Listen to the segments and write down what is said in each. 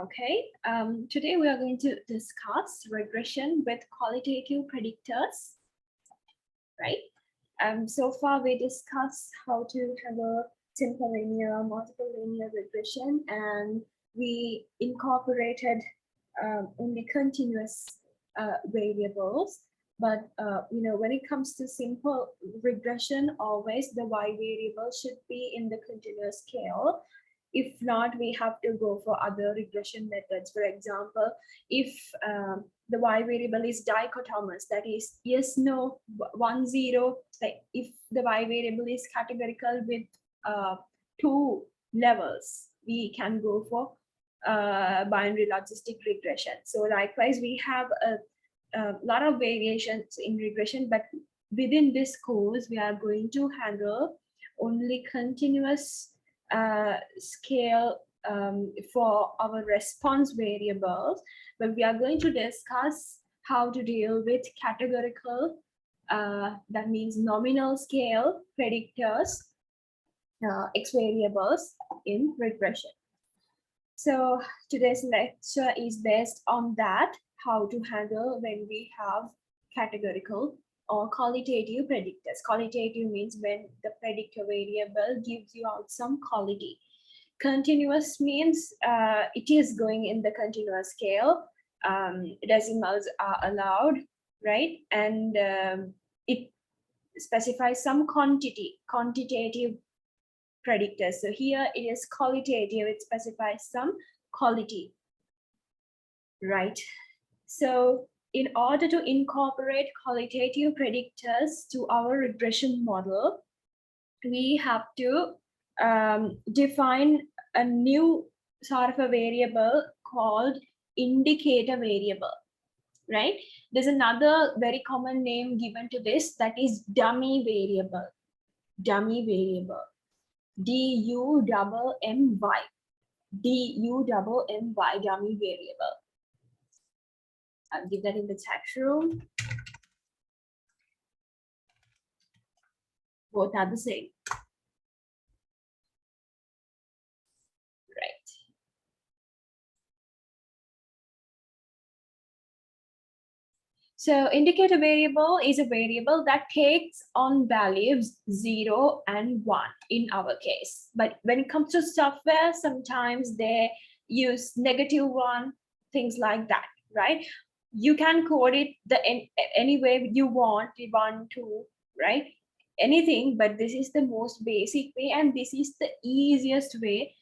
Okay, today we are going to discuss regression with qualitative predictors, right? So far we discussed how to have a simple linear, multiple linear regression, and we incorporated only continuous variables. But when it comes to simple regression, always the y variable should be in the continuous scale. If not, we have to go for other regression methods. For example, if the y variable is dichotomous, that is yes, no, 1, 0, like if the y variable is categorical with two levels, we can go for binary logistic regression. So likewise, we have a lot of variations in regression, but within this course, we are going to handle only continuous scale for our response variables, but we are going to discuss how to deal with categorical, that means nominal scale predictors, X variables in regression. So today's lecture is based on that, how to handle when we have categorical or qualitative predictors. Qualitative means when the predictor variable gives you out some quality. Continuous means it is going in the continuous scale. Decimals are allowed, right? And it specifies some quantitative predictors. So here it is qualitative, it specifies some quality, right? So in order to incorporate qualitative predictors to our regression model, we have to define a new sort of a variable called indicator variable, right? There's another very common name given to this, that is dummy variable. Dummy variable. D-U-M-M-Y. D-U-M-M-Y, dummy variable. I'll give that in the chat room. Both are the same. Right. So indicator variable is a variable that takes on values 0 and 1 in our case. But when it comes to software, sometimes they use -1, things like that, right? You can code it any way you want, 1, 2, right? Anything, but this is the most basic way, and this is the easiest way.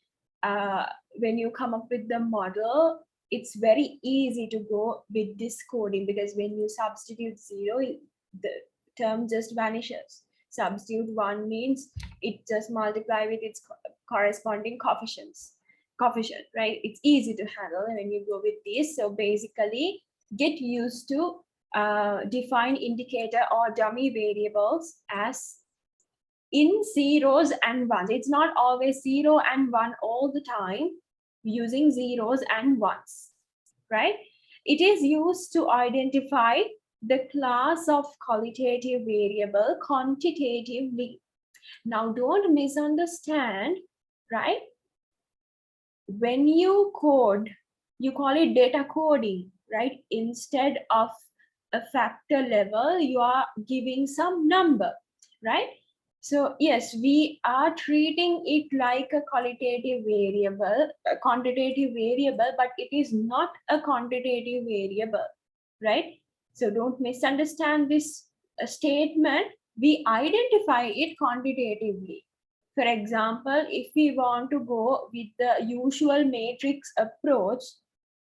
When you come up with the model, it's very easy to go with this coding, because when you substitute 0, the term just vanishes. Substitute 1 means it just multiply with its corresponding coefficient, right? It's easy to handle when you go with this. So basically, get used to define indicator or dummy variables as in zeros and ones. It's not always 0 and 1 all the time, using zeros and ones, right? It is used to identify the class of qualitative variable quantitatively. Now, don't misunderstand, right? When you code, you call it data coding, right? Instead of a factor level, you are giving some number, right? So yes, we are treating it like a qualitative variable, a quantitative variable, but it is not a quantitative variable, right? So don't misunderstand this statement. We identify it quantitatively. For example, if we want to go with the usual matrix approach,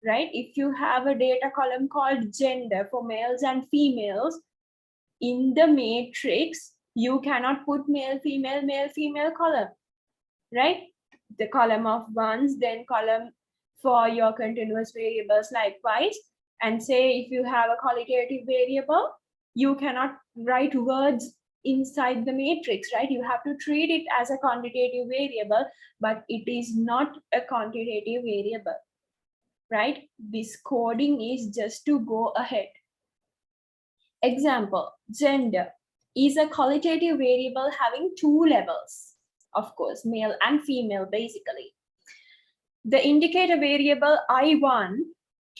right? If you have a data column called gender for males and females, in the matrix, you cannot put male, female column, right? The column of ones, then column for your continuous variables likewise. And say if you have a qualitative variable, you cannot write words inside the matrix, right? You have to treat it as a quantitative variable, but it is not a quantitative variable, right? This coding is just to go ahead. Example, gender is a qualitative variable having 2 levels, of course, male and female, basically. The indicator variable I1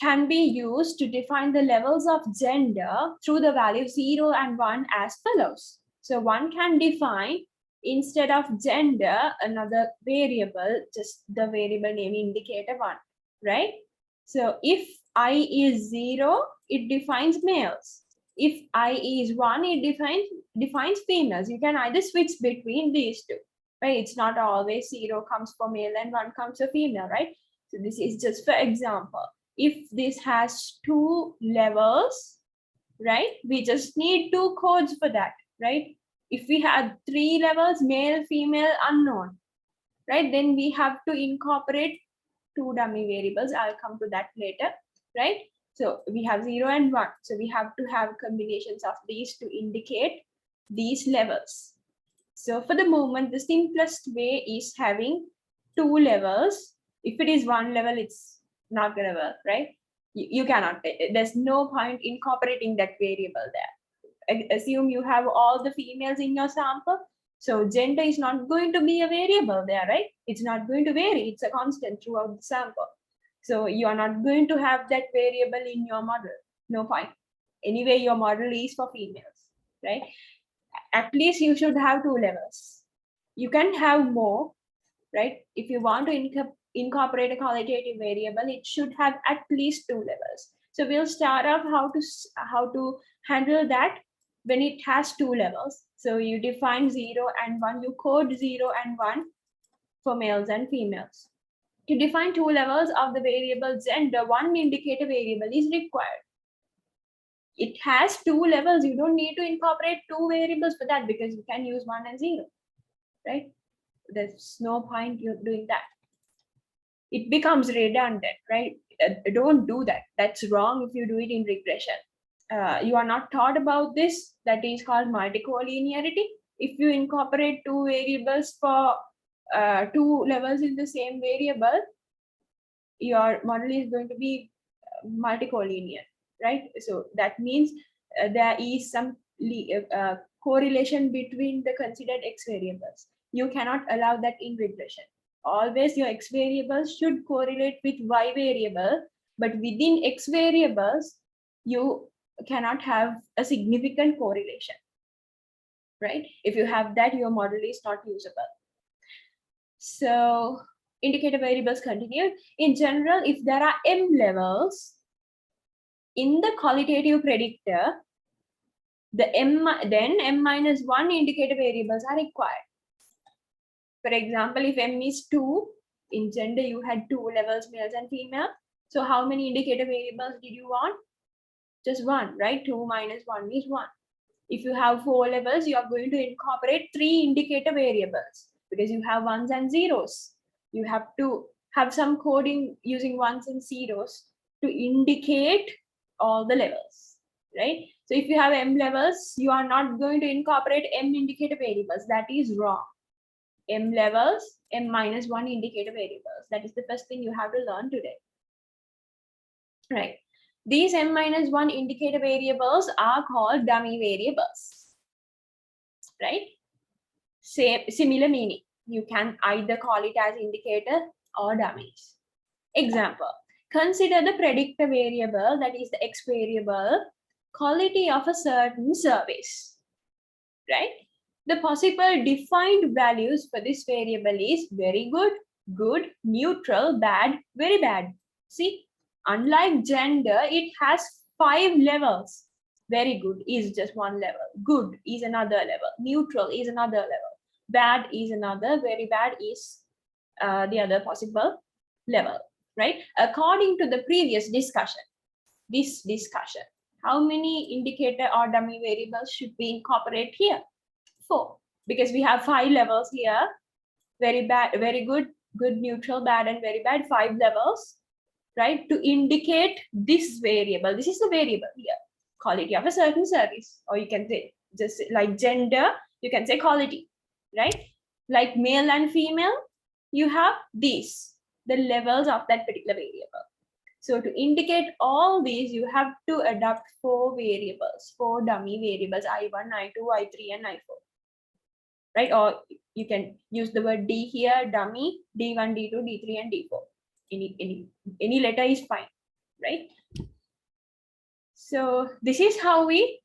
can be used to define the levels of gender through the value 0 and 1 as follows. So one can define, instead of gender, another variable, just the variable name indicator 1, right? So if I is 0, it defines males. If I is 1, it defines females. You can either switch between these two, right? It's not always 0 comes for male and 1 comes for female, right? So this is just for example. If this has 2 levels, right, we just need 2 codes for that, right? If we had 3 levels, male, female, unknown, right, then we have to incorporate 2 dummy variables. I'll come to that later, right? So we have 0 and 1. So we have to have combinations of these to indicate these levels. So for the moment, the simplest way is having 2 levels. If it is 1 level, it's not gonna work, right? You cannot, there's no point incorporating that variable there. Assume you have all the females in your sample. So gender is not going to be a variable there, right? It's not going to vary. It's a constant throughout the sample. So you are not going to have that variable in your model. No point. Anyway, your model is for females, right? At least you should have 2 levels. You can have more, right? If you want to incorporate a qualitative variable, it should have at least 2 levels. So we'll start off how to handle that when it has 2 levels. So you define 0 and 1, you code 0 and 1 for males and females. To define 2 levels of the variable gender, 1 indicator variable is required. It has 2 levels. You don't need to incorporate 2 variables for that because you can use 1 and 0, right? There's no point you doing that. It becomes redundant, right? Don't do that. That's wrong if you do it in regression. You are not taught about this. That is called multicollinearity. If you incorporate 2 variables for 2 levels in the same variable, your model is going to be multicollinear, right? So that means there is some correlation between the considered x variables. You cannot allow that in regression. Always your x variables should correlate with y variable, but within x variables, you cannot have a significant correlation, right? If you have that, your model is not usable. So indicator variables continued. In general, if there are m levels in the qualitative predictor, then m minus 1 indicator variables are required. For example, if m is 2, in gender you had 2 levels, males and female. So how many indicator variables did you want? Just 1, right? 2 minus 1 is 1. If you have 4 levels, you are going to incorporate 3 indicator variables because you have 1s and 0s. You have to have some coding using 1s and 0s to indicate all the levels, right? So if you have m levels, you are not going to incorporate m indicator variables. That is wrong. M levels, m minus 1 indicator variables. That is the first thing you have to learn today, right? These m minus 1 indicator variables are called dummy variables, right? Similar meaning. You can either call it as indicator or dummies. Example, consider the predictor variable, that is the x variable, quality of a certain service, right? The possible defined values for this variable is very good, good, neutral, bad, very bad. See, unlike gender, it has 5 levels. Very good is just 1 level. Good is another level. Neutral is another level. Bad is another. Very bad is the other possible level, right? According to the previous discussion, how many indicator or dummy variables should we incorporate here? 4, because we have 5 levels here. Very bad, very good, good, neutral, bad, and very bad. 5 levels, right? To indicate this variable. This is the variable here. Quality of a certain service, or you can say, just like gender, you can say quality, right? Like male and female, you have these, the levels of that particular variable. So to indicate all these, you have to adopt 4 variables, 4 dummy variables, I1, I2, I3, and I4. Right? Or you can use the word D here, dummy, D1, D2, D3, and D4. Any letter is fine, right? So this is how we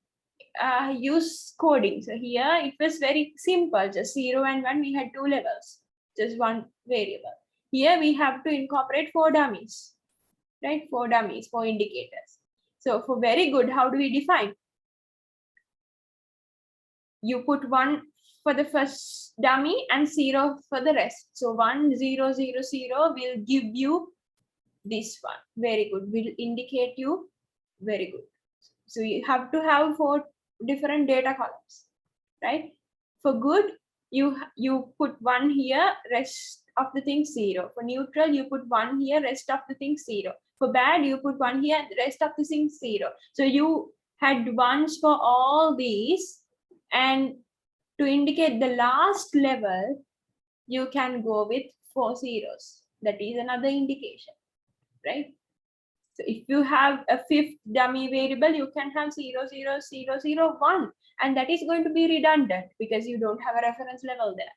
use coding. So here it was very simple, just 0 and 1. We had two levels, just one variable. Here we have to incorporate 4 dummies, right? 4 dummies, 4 indicators. So for very good, how do we define? You put 1 for the first dummy and 0 for the rest. So 1, 0, 0, 0 will give you this one. Very good. Will indicate you very good. So you have to have 4 different data columns, right? For good, you put 1 here, rest of the things 0. For neutral, you put 1 here, rest of the things 0. For bad, you put 1 here, rest of the things 0. So you had 1s for all these, and to indicate the last level, you can go with 4 zeros. That is another indication, right? So if you have a 5th dummy variable, you can have 0, 0, 0, 0, 1. And that is going to be redundant because you don't have a reference level there.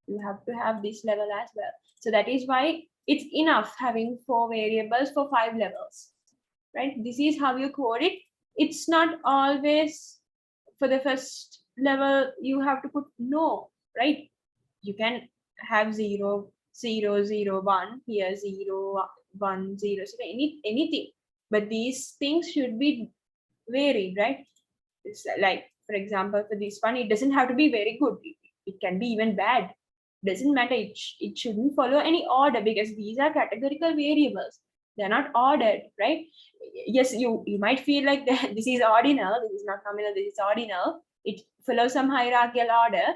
You have to have this level as well. So that is why it's enough having 4 variables for 5 levels, right? This is how you code it. It's not always for the first level, you have to put no, right? You can have 0, 0, 0, 1, here 0, 1, 0, so anything. But these things should be varied, right? It's like, for example, for this one, it doesn't have to be very good. It can be even bad. Doesn't matter. It shouldn't follow any order because these are categorical variables. They're not ordered, right? Yes, you might feel like this is ordinal. This is not nominal. This is ordinal. It follows some hierarchical order,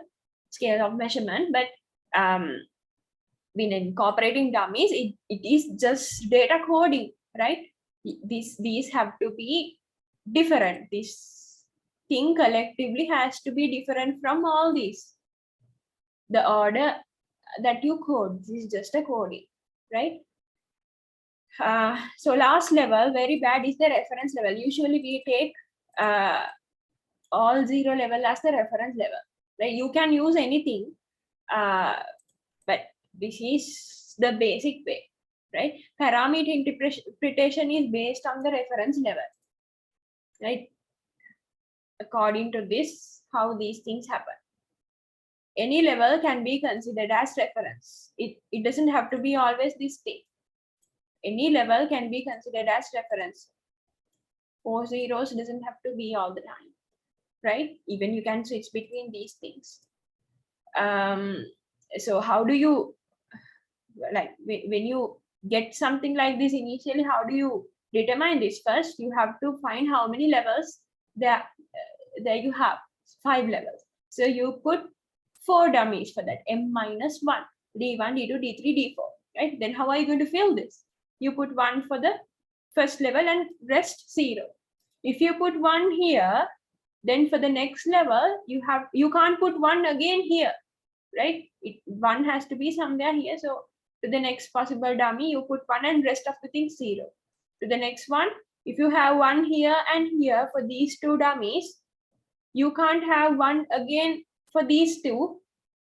scale of measurement, but when incorporating dummies, it is just data coding, right? These have to be different. This thing collectively has to be different from all these. The order that you code, this is just a coding, right? So last level, very bad, is the reference level. Usually we take all 0 level as the reference level, right? You can use anything, but this is the basic way, right? Parameter interpretation is based on the reference level, right? According to this, how these things happen. Any level can be considered as reference. It doesn't have to be always this thing. Any level can be considered as reference. 4 zeros doesn't have to be all the time, right? Even you can switch between these things. So how do you, like when you get something like this initially, how do you determine this? First, you have to find how many levels there you have 5 levels. So you put 4 dummies for that, m minus 1, d1, d2, d3, d4, right? Then how are you going to fill this? You put 1 for the first level and rest 0. If you put 1 here, then for the next level, you can't put 1 again here, right? 1 has to be somewhere here. So to the next possible dummy, you put 1 and rest of the things 0. To the next one, if you have 1 here and here for these 2 dummies, you can't have 1 again for these 2.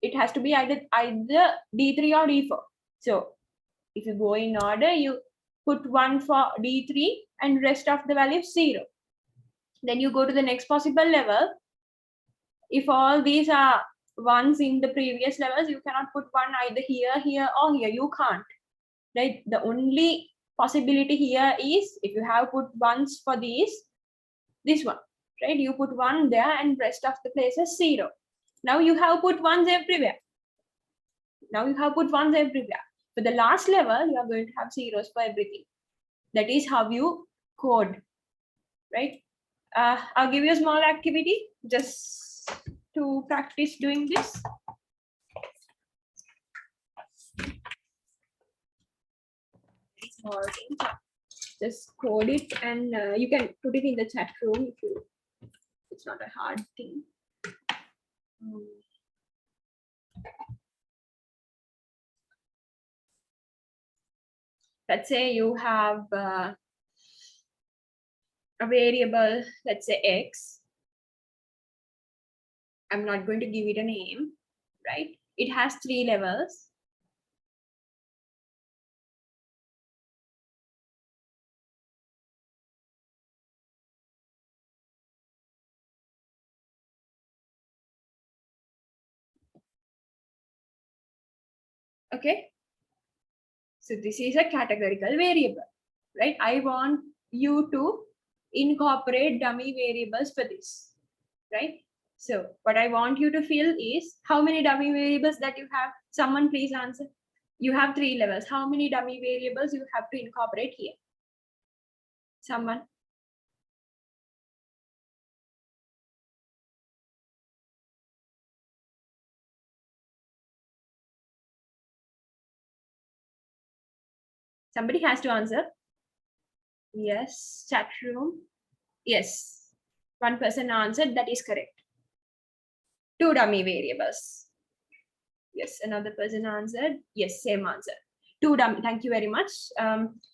It has to be either D3 or D4. So if you go in order, you put 1 for D3 and rest of the value 0. Then you go to the next possible level. If all these are ones in the previous levels, you cannot put 1 either here, here, or here. You can't, right? The only possibility here is if you have put ones for this one, right? You put 1 there and rest of the places 0. Now you have put ones everywhere. For the last level, you are going to have zeros for everything. That is how you code, right? I'll give you a small activity just to practice doing this. Just code it, and you can put it in the chat room if you. It's not a hard thing. Let's say you have a variable, let's say x. I'm not going to give it a name, right? It has 3 levels. Okay. So this is a categorical variable, right? I want you to incorporate dummy variables for this, right? So what I want you to fill is how many dummy variables that you have. Someone please answer. You have 3 levels. How many dummy variables you have to incorporate here? Someone. Somebody has to answer. Yes, chat room. Yes, one person answered. That is correct. 2 dummy variables. Yes, another person answered. Yes, same answer. 2 dummy. Thank you very much.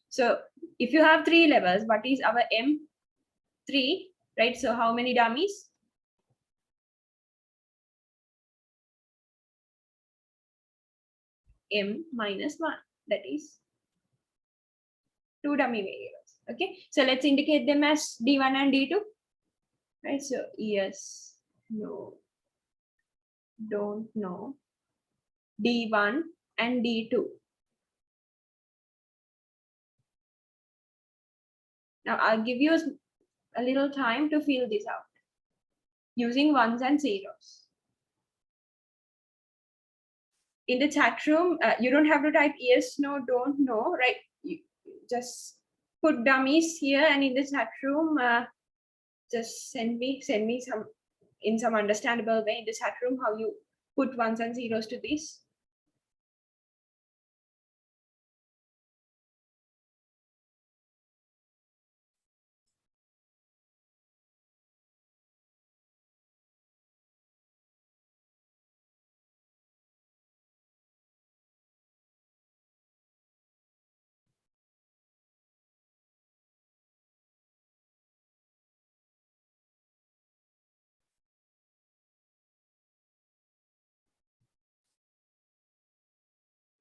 So if you have 3 levels, what is our M3, right? So how many dummies? M minus 1. That is 2 dummy variables. Okay, so let's indicate them as D1 and D2. Right, so yes, no, don't know, D1 and D2. Now I'll give you a little time to fill this out using ones and zeros. In the chat room, you don't have to type yes, no, don't know, right? You just put dummies here, and in the chat room, just send me some in some understandable way in the chat room how you put ones and zeros to this.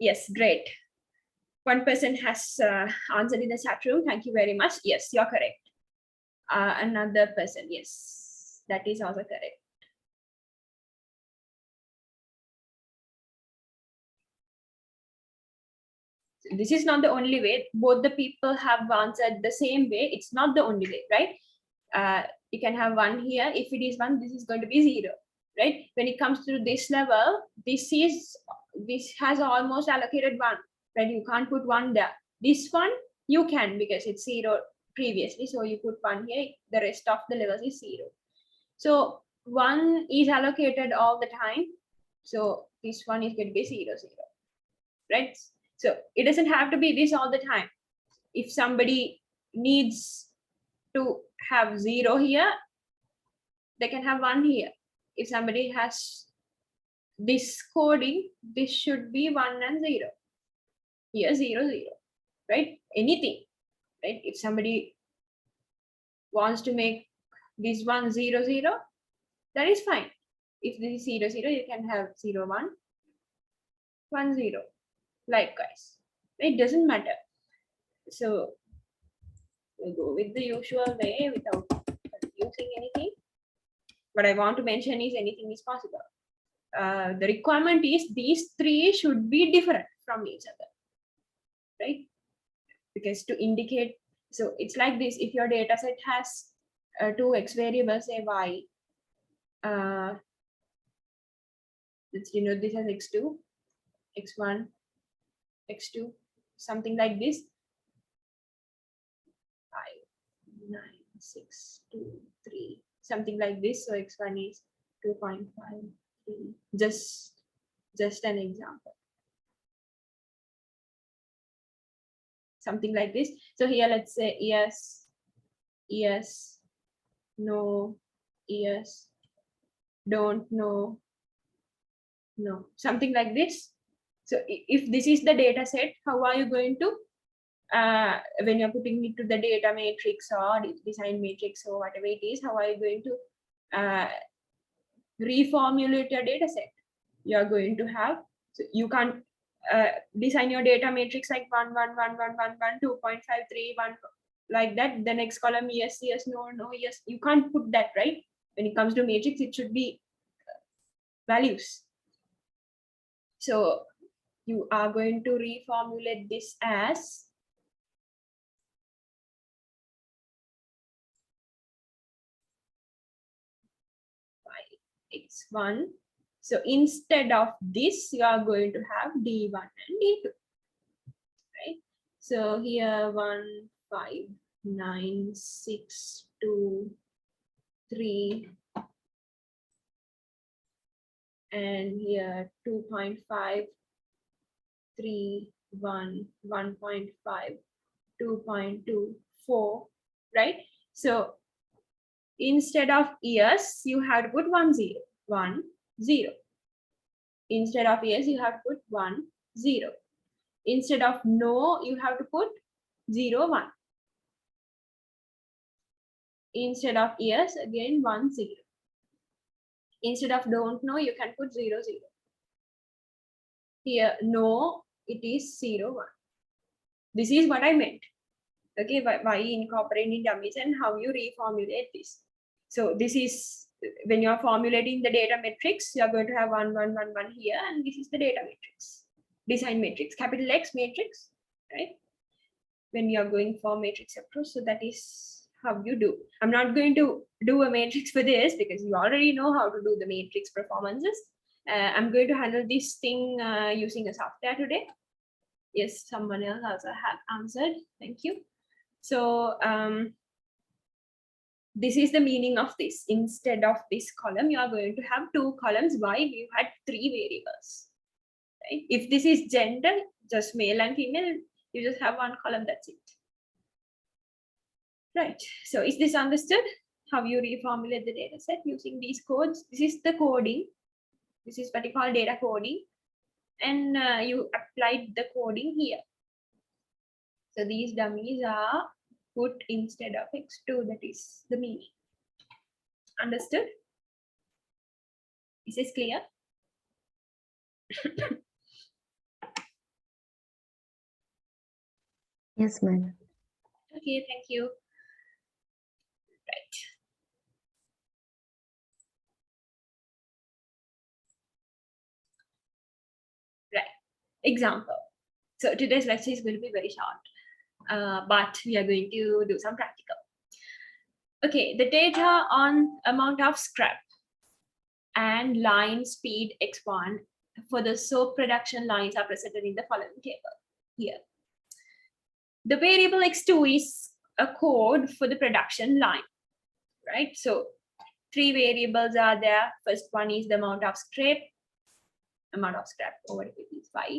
Yes, great. One person has answered in the chat room. Thank you very much. Yes, you're correct. Another person, yes, that is also correct. So this is not the only way. Both the people have answered the same way. It's not the only way, right? You can have 1 here. If it is 1, this is going to be 0, right? When it comes to this level, this has almost allocated 1, right? You can't put 1 there. This one you can, because it's 0 previously, so you put 1 here. The rest of the levels is 0. So 1 is allocated all the time. So this one is going to be 0, 0, right? So it doesn't have to be this all the time. If somebody needs to have 0 here, they can have 1 here. If somebody has this coding, this should be 1 and 0. Here 0, 0, right? Anything, right? If somebody wants to make this one 0, 0, that is fine. If this is 0, 0, you can have 0, 1, 1, 0. Likewise, it doesn't matter. So we'll go with the usual way without confusing anything. What I want to mention is anything is possible. The requirement is these 3 should be different from each other, right? Because to indicate, so it's like this: if your data set has 2 x variables, say y, let's this has x2, x1, x2, something like this. 5, 9, 6, 2, 3, something like this. So x1 is 2.53. Just an example. Something like this. So here let's say yes, yes, no, yes, don't know, no, something like this. So if this is the data set, how are you going to when you're putting it to the data matrix or design matrix or whatever it is, how are you going to reformulate your data set? You're going to have, so you can't design your data matrix like 1, 1, 1, 1, 1, 1, 2.53, 1, like that. The next column, yes, yes, no, no, yes. You can't put that, right? When it comes to matrix, it should be values. So you are going to reformulate this as x1. So instead of this, you are going to have d1 and d2, right? So here 1, 5, 9, 6, 2, 3, and here 2.5, 3, 1, 1.5, 2.2, 4, right? So instead of yes, you have to put 1, 0, 1, 0. Instead of yes, you have to put 1, 0. Instead of no, you have to put 0, 1. Instead of yes, again 1, 0. Instead of don't know, you can put 0, 0. Here, no, it is 0, 1. This is what I meant. Okay, why incorporating dummies and how you reformulate this. So this is when you're formulating the data matrix, you're going to have 1, 1, 1, 1 here, and this is the data matrix, design matrix, capital X matrix, right? When you're going for matrix approach, so that is how you do. I'm not going to do a matrix for this because you already know how to do the matrix performances. I'm going to handle this thing using a software today. Yes, someone else also have answered. Thank you. So this is the meaning of this. Instead of this column, you are going to have 2 columns. Why? We had 3 variables. Right? If this is gender, just male and female, you just have 1 column, that's it. Right. So is this understood? How you reformulate the data set using these codes? This is the coding. This is what you call data coding. And you applied the coding here. So these dummies are put instead of x2. That is the meaning. Understood? Is this clear? Yes, ma'am. Okay, thank you. Right. Right. Example. So today's lecture is going to be very short, but we are going to do some practical. Okay, the data on amount of scrap and line speed x1 for the soap production lines are presented in the following table here. The variable x2 is a code for the production line, right? So 3 variables are there. First one is the amount of scrap over it is 5,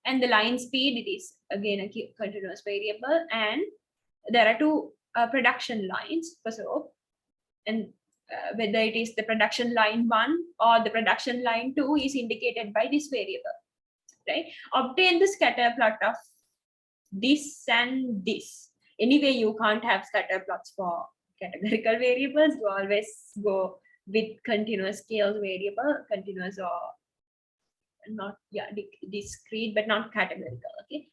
and the line speed, it is again a continuous variable, and there are 2 production lines for soap, and whether it is the production line 1 or the production line 2 is indicated by this variable, right? Obtain the scatter plot of this and this. Anyway, you can't have scatter plots for categorical variables. You always go with continuous scales variable, continuous or not, yeah, discrete, but not categorical. Okay,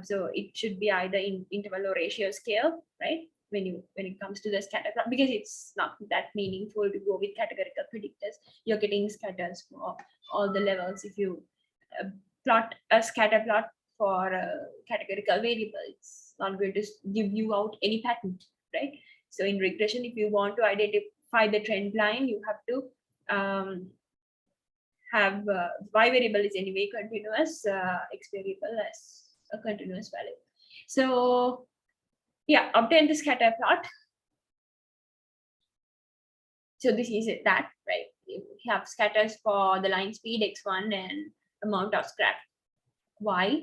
so it should be either in interval or ratio scale, right? When it comes to the scatter plot, because it's not that meaningful to go with categorical predictors. You're getting scatters for all the levels. If you plot a scatter plot for a categorical variable, it's not going to give you out any pattern, right? So in regression, if you want to identify the trend line, you have to have y variable is anyway continuous, x variable as a continuous value. So yeah, obtain the scatter plot. So this is it, that, right? You have scatters for the line speed x1 and amount of scrap y.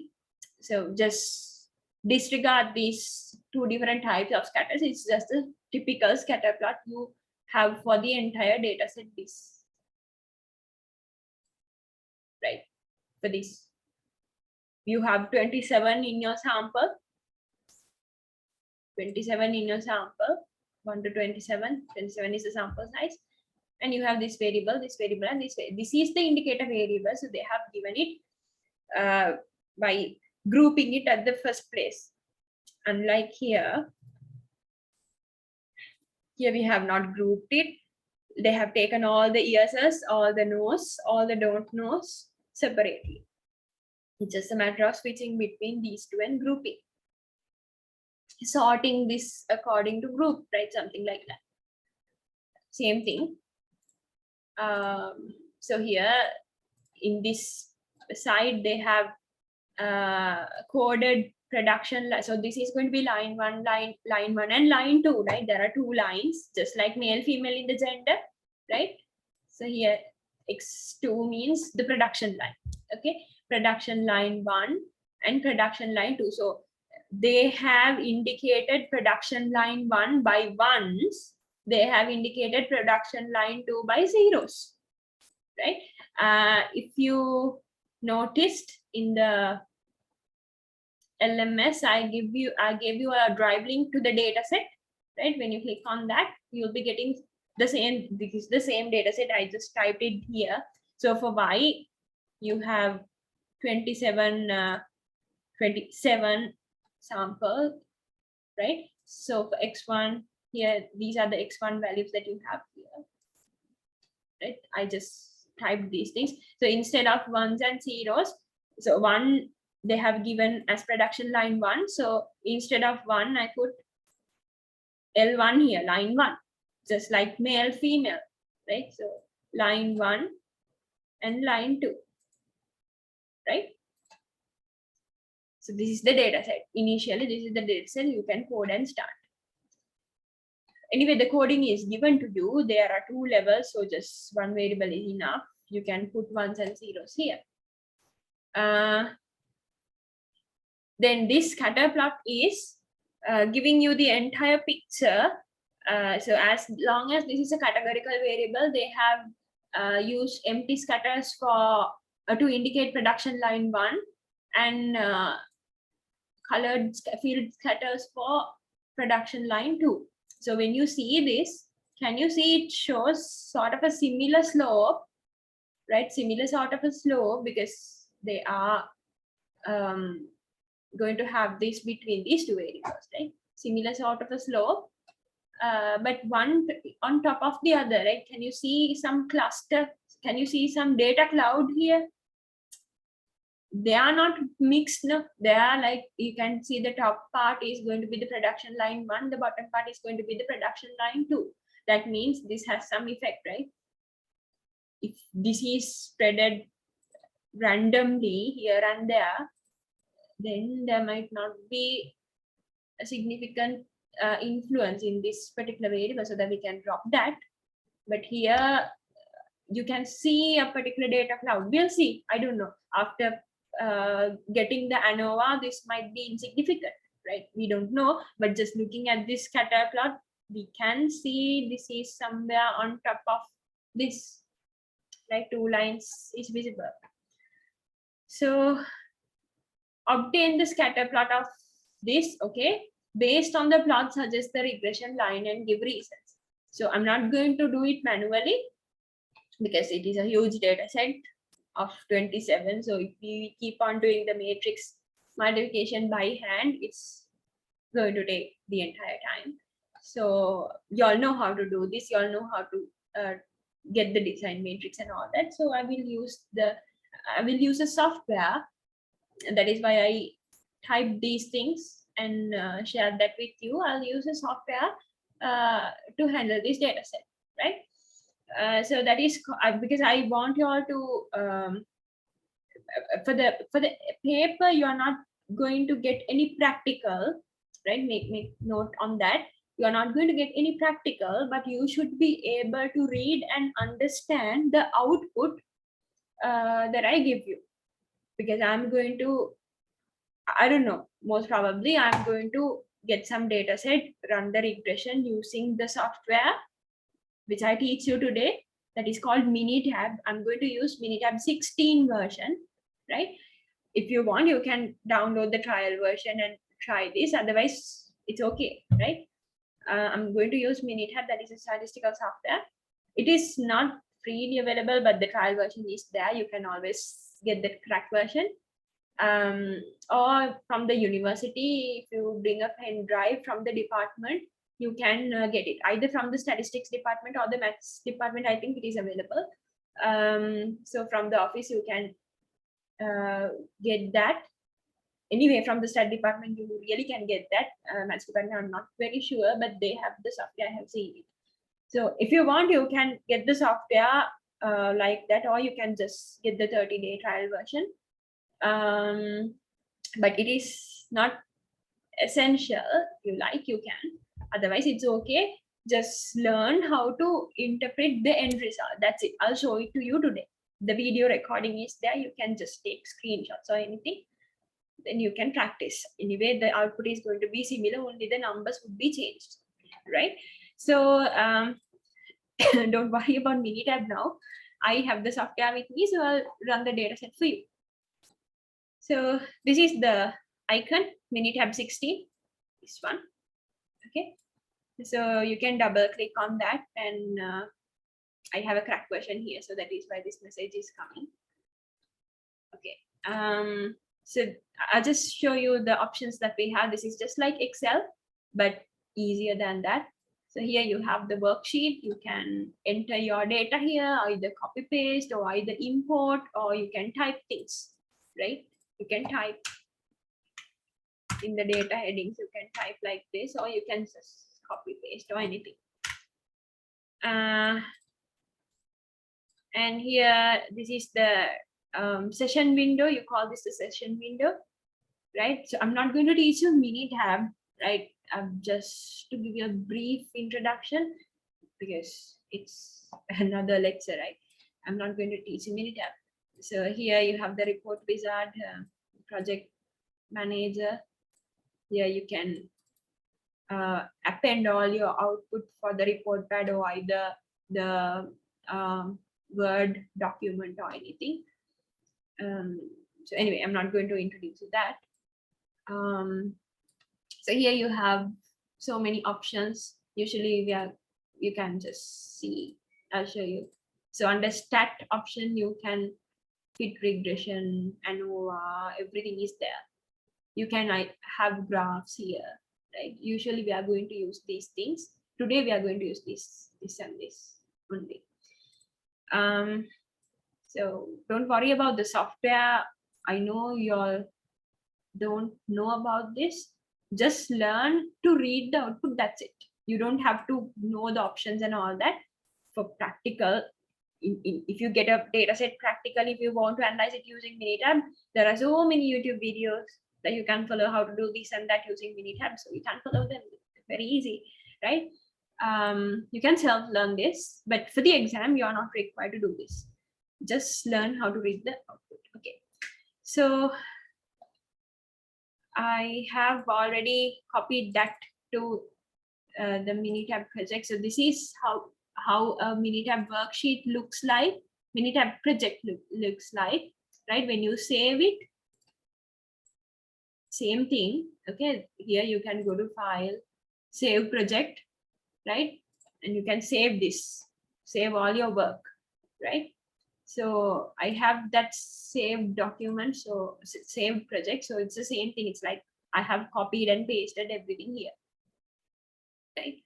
So just disregard these 2 different types of scatters. It's just a typical scatter plot you have for the entire data set. This, right? For this, you have 27 in your sample. 27 in your sample, 1 to 27. 27 is the sample size, and you have this variable, and this variable. This is the indicator variable. So they have given it by grouping it at the first place. Unlike here we have not grouped it. They have taken all the yeses, all the nos, all the don't knows separately. It's just a matter of switching between these two and grouping. Sorting this according to group, right? Something like that. Same thing. So here in this side, they have coded production. So this is going to be line one, and line two, right? There are two lines, just like male, female in the gender, right? So here X2 means the production line, okay? Production line 1 and production line 2. So they have indicated production line 1 by ones. They have indicated production line 2 by zeros, right? If you noticed in the LMS, I gave you a drive link to the data set, right? When you click on that, you'll be getting the same, this is the same data set. I just typed it here. So for Y, you have 27 sample, right? So for X1 here, these are the X1 values that you have here, right? I just typed these things. So instead of ones and zeros, so one they have given as production line 1. So instead of 1, I put L1 here, line 1, just like male, female, right? So line 1 and line 2, right? So this is the data set. Initially, this is the data set. You can code and start. Anyway, the coding is given to you. There are 2 levels, so just one variable is enough. You can put ones and zeros here. Then this scatter plot is giving you the entire picture. So as long as this is a categorical variable, they have used empty scatters for to indicate production line 1 and colored field scatters for production line 2. So when you see this, can you see it shows sort of a similar slope, right? Similar sort of a slope, because they are going to have this between these 2 variables, right? Similar sort of a slope, but one on top of the other, right? Can you see some cluster? Can you see some data cloud here? They are not mixed, no. They are like, you can see the top part is going to be the production line 1, the bottom part is going to be the production line 2. That means this has some effect, right? If this is spreaded randomly here and there, then there might not be a significant influence in this particular variable, so that we can drop that. But here you can see a particular data cloud. We'll see. I don't know. After getting the ANOVA, this might be insignificant, right? We don't know. But just looking at this scatter plot, we can see this is somewhere on top of this, like 2 lines is visible. So obtain the scatter plot of this, okay? Based on the plot, suggest the regression line and give reasons. So I'm not going to do it manually because it is a huge data set of 27. So if we keep on doing the matrix multiplication by hand, it's going to take the entire time. So you all know how to do this. You all know how to get the design matrix and all that. So I will use a software. And that is why I type these things and share that with you. I'll use a software to handle this data set, right? So that is because I want you all to for the paper, you are not going to get any practical, right? Make note on that. You are not going to get any practical, but you should be able to read and understand the output that I give you, because I'm going to, I don't know, most probably I'm going to get some data set, run the regression using the software which I teach you today, that is called Minitab. I'm going to use Minitab 16 version, right? If you want, you can download the trial version and try this. Otherwise, it's okay, right? I'm going to use Minitab, that is a statistical software. It is not freely available, but the trial version is there. You can always get the cracked version. Or from the university, if you bring a pen drive from the department, you can get it either from the statistics department or the maths department. I think it is available. So from the office, you can get that. Anyway, from the stat department, you really can get that. Maths department, I'm not very sure, but they have the software. I have seen it. So if you want, you can get the software like that, or you can just get the 30-day trial version. But it is not essential. If you like, you can. Otherwise, it's okay. Just learn how to interpret the end result. That's it. I'll show it to you today. The video recording is there. You can just take screenshots or anything. Then you can practice. Anyway, the output is going to be similar, only the numbers would be changed, right? So don't worry about Minitab now. I have the software with me, so I'll run the data set for you. So this is the icon, Minitab 16, this one, okay? So you can double click on that, and I have a cracked version here, so that is why this message is coming. Okay, so I'll just show you the options that we have. This is just like Excel, but easier than that. So here you have the worksheet. You can enter your data here, either copy paste or either import, or you can type things, right? You can type in the data headings, you can type like this, or you can just copy paste or anything. And here, this is the session window. You call this the session window, right? So I'm not going to teach you Minitab, right? Just to give you a brief introduction, because it's another lecture, right? I'm not going to teach you Minitab. So here you have the report wizard, project manager. Here you can append all your output for the report pad, or either the Word document or anything. So anyway, I'm not going to introduce that. So here you have so many options. Usually you can just see, I'll show you. So under stat option, you can fit regression, ANOVA, everything is there. You can have graphs here, right? Usually we are going to use these things. Today we are going to use this and this only. So don't worry about the software. I know you all don't know about this. Just learn to read the output, that's it. You don't have to know the options and all that. For practical, if you get a data set practical, if you want to analyze it using Minitab, there are so many YouTube videos that you can follow how to do this and that using Minitab. So you can follow them, very easy, right? You can self-learn this, but for the exam, you are not required to do this. Just learn how to read the output. Okay, so I have already copied that to the Minitab project. So this is how a Minitab worksheet looks like, Minitab project looks like, right? When you save it, same thing. Okay, here you can go to file, save project, right? And you can save this, save all your work, right? So I have that saved document, so saved project. So it's the same thing. It's like I have copied and pasted everything here, right?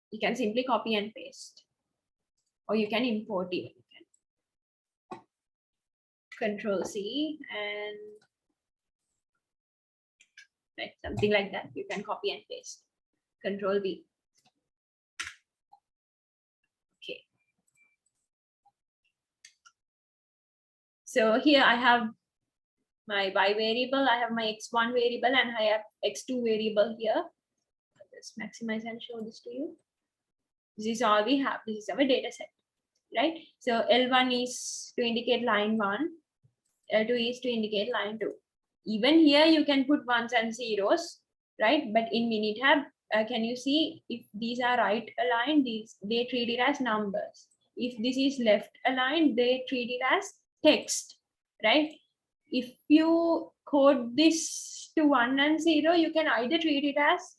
You can simply copy and paste, or you can import even. Control C and right, something like that. You can copy and paste. Control V. Okay. So here I have my y variable, I have my x1 variable, and I have x2 variable here. I'll just maximize and show this to you. This is all we have. This is our data set, right? So L1 is to indicate line 1, L2 is to indicate line 2. Even here you can put ones and zeros, right? But in Minitab, can you see if these are right aligned, they treat it as numbers. If this is left aligned, they treat it as text, right? If you code this to 1 and 0, you can either treat it as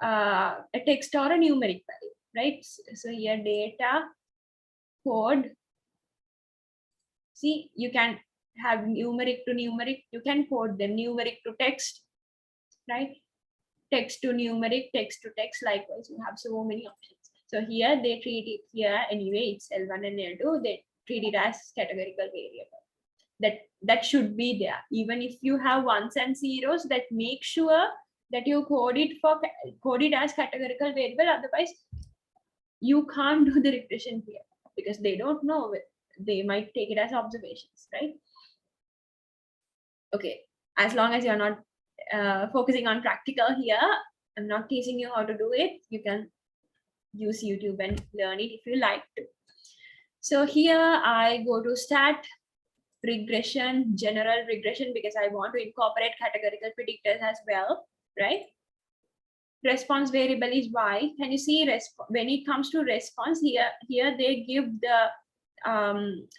a text or a numeric value, right? So here data code, see, you can have numeric to numeric, you can code them numeric to text, right? Text to numeric, text to text, likewise, you have so many options. So here they treat it here anyway, it's L1 and L2, they treat it as categorical variable. that should be there. Even if you have ones and zeros, that make sure that you code it as categorical variable. Otherwise, you can't do the regression here because they don't know. They might take it as observations, right? Okay, as long as you're not focusing on practical here, I'm not teaching you how to do it. You can use YouTube and learn it if you like to. So here I go to stat regression, general regression, because I want to incorporate categorical predictors as well, right? Response variable is y. Can you see when it comes to response here they give the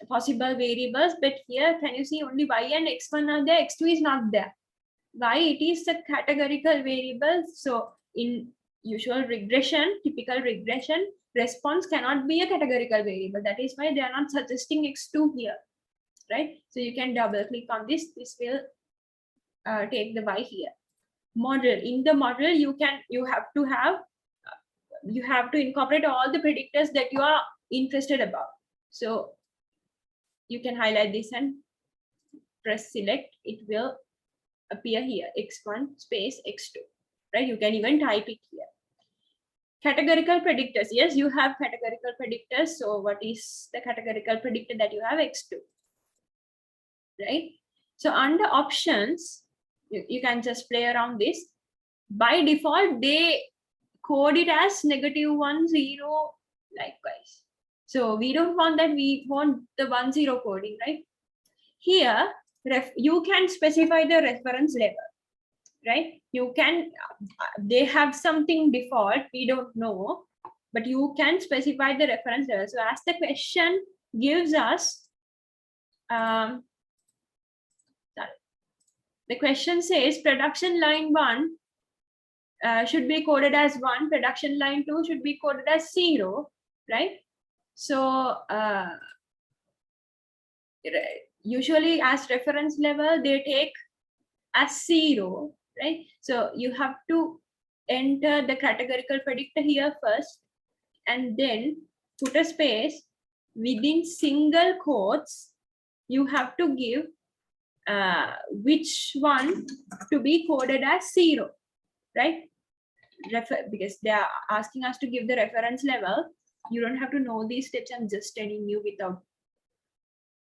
possible variables, but here can you see only y and x1 are there, x2 is not there. Why? It is a categorical variable. So in usual regression, typical regression, response cannot be a categorical variable. That is why they are not suggesting x2 here, right? So you can double click on this. This will take the y here. Model. In the model, you have to incorporate all the predictors that you are interested about. So you can highlight this and press select. It will appear here, x1 space x2, right? You can even type it here. Categorical predictors. Yes, you have categorical predictors. So what is the categorical predictor that you have? X2, right? So under options, you can just play around this. By default, they code it as -1, 0, likewise. So we don't want that. We want the 1, 0 coding, right? Here, you can specify the reference level, right? You can, they have something default, we don't know, but you can specify the reference level. So as the question gives us, the question says production line 1 should be coded as 1, production line 2 should be coded as 0, right? So usually as reference level, they take as 0, right? So you have to enter the categorical predictor here first, and then put a space within single quotes. You have to give which one to be coded as 0, right? Because they are asking us to give the reference level. You don't have to know these steps. I'm just telling you without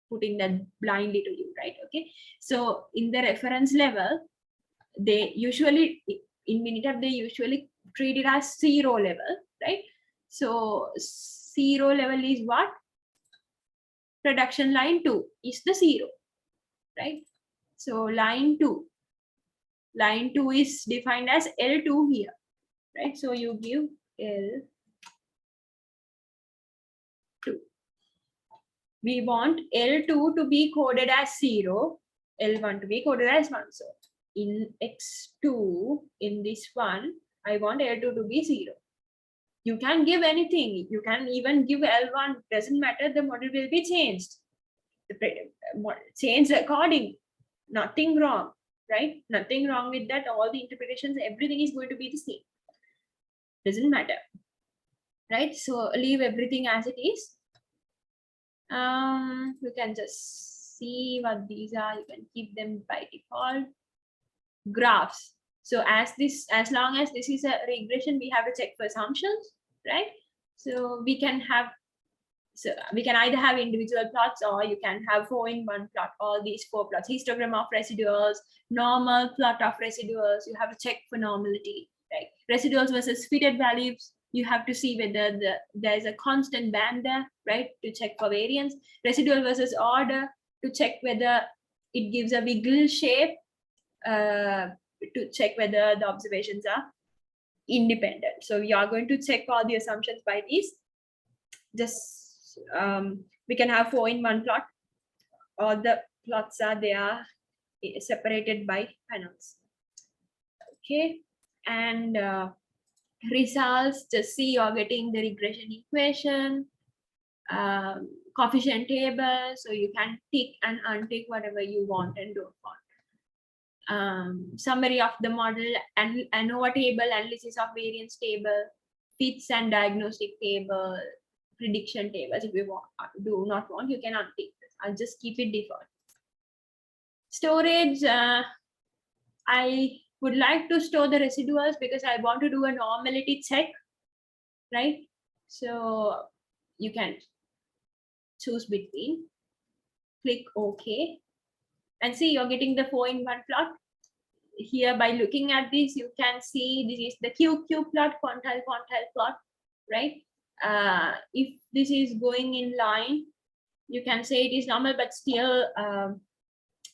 putting that blindly to you, right? Okay. So in the reference level, they usually in Minitab, they usually treat it as 0 level, right? So 0 level is what? Production line 2 is the 0, right? So line 2 is defined as L2 here, right? So you give L2. We want L2 to be coded as 0, L1 to be coded as 1. So in X2, in this one, I want L2 to be 0. You can give anything. You can even give L1, doesn't matter, the model will be changed. Change according, nothing wrong, right? Nothing wrong with that. All the interpretations, everything is going to be the same. Doesn't matter, right? So leave everything as it is. You can just see what these are. You can keep them by default. Graphs. So as long as this is a regression, we have to check for assumptions, right? So we can either have individual plots, or you can have 4-in-1 plot, all these 4 plots, histogram of residuals, normal plot of residuals. You have to check for normality, right? Residuals versus fitted values. You have to see whether there's a constant band there, right? To check for variance. Residual versus order, to check whether it gives a wiggle shape, to check whether the observations are independent. So you are going to check all the assumptions by these. Just we can have 4-in-1 plot. All the plots are there, separated by panels. Okay, and results, just see you're getting the regression equation, coefficient table, so you can tick and untick whatever you want and don't want. Summary of the model, and ANOVA table, analysis of variance table, fits and diagnostic table, prediction tables. If you do not want, you can untick this. I'll just keep it default. Storage, I would like to store the residuals because I want to do a normality check, right? So you can choose between, click OK, and see you're getting the 4-in-1 plot. Here by looking at this, you can see this is the QQ plot, quantile plot, right? If this is going in line, you can say it is normal, but still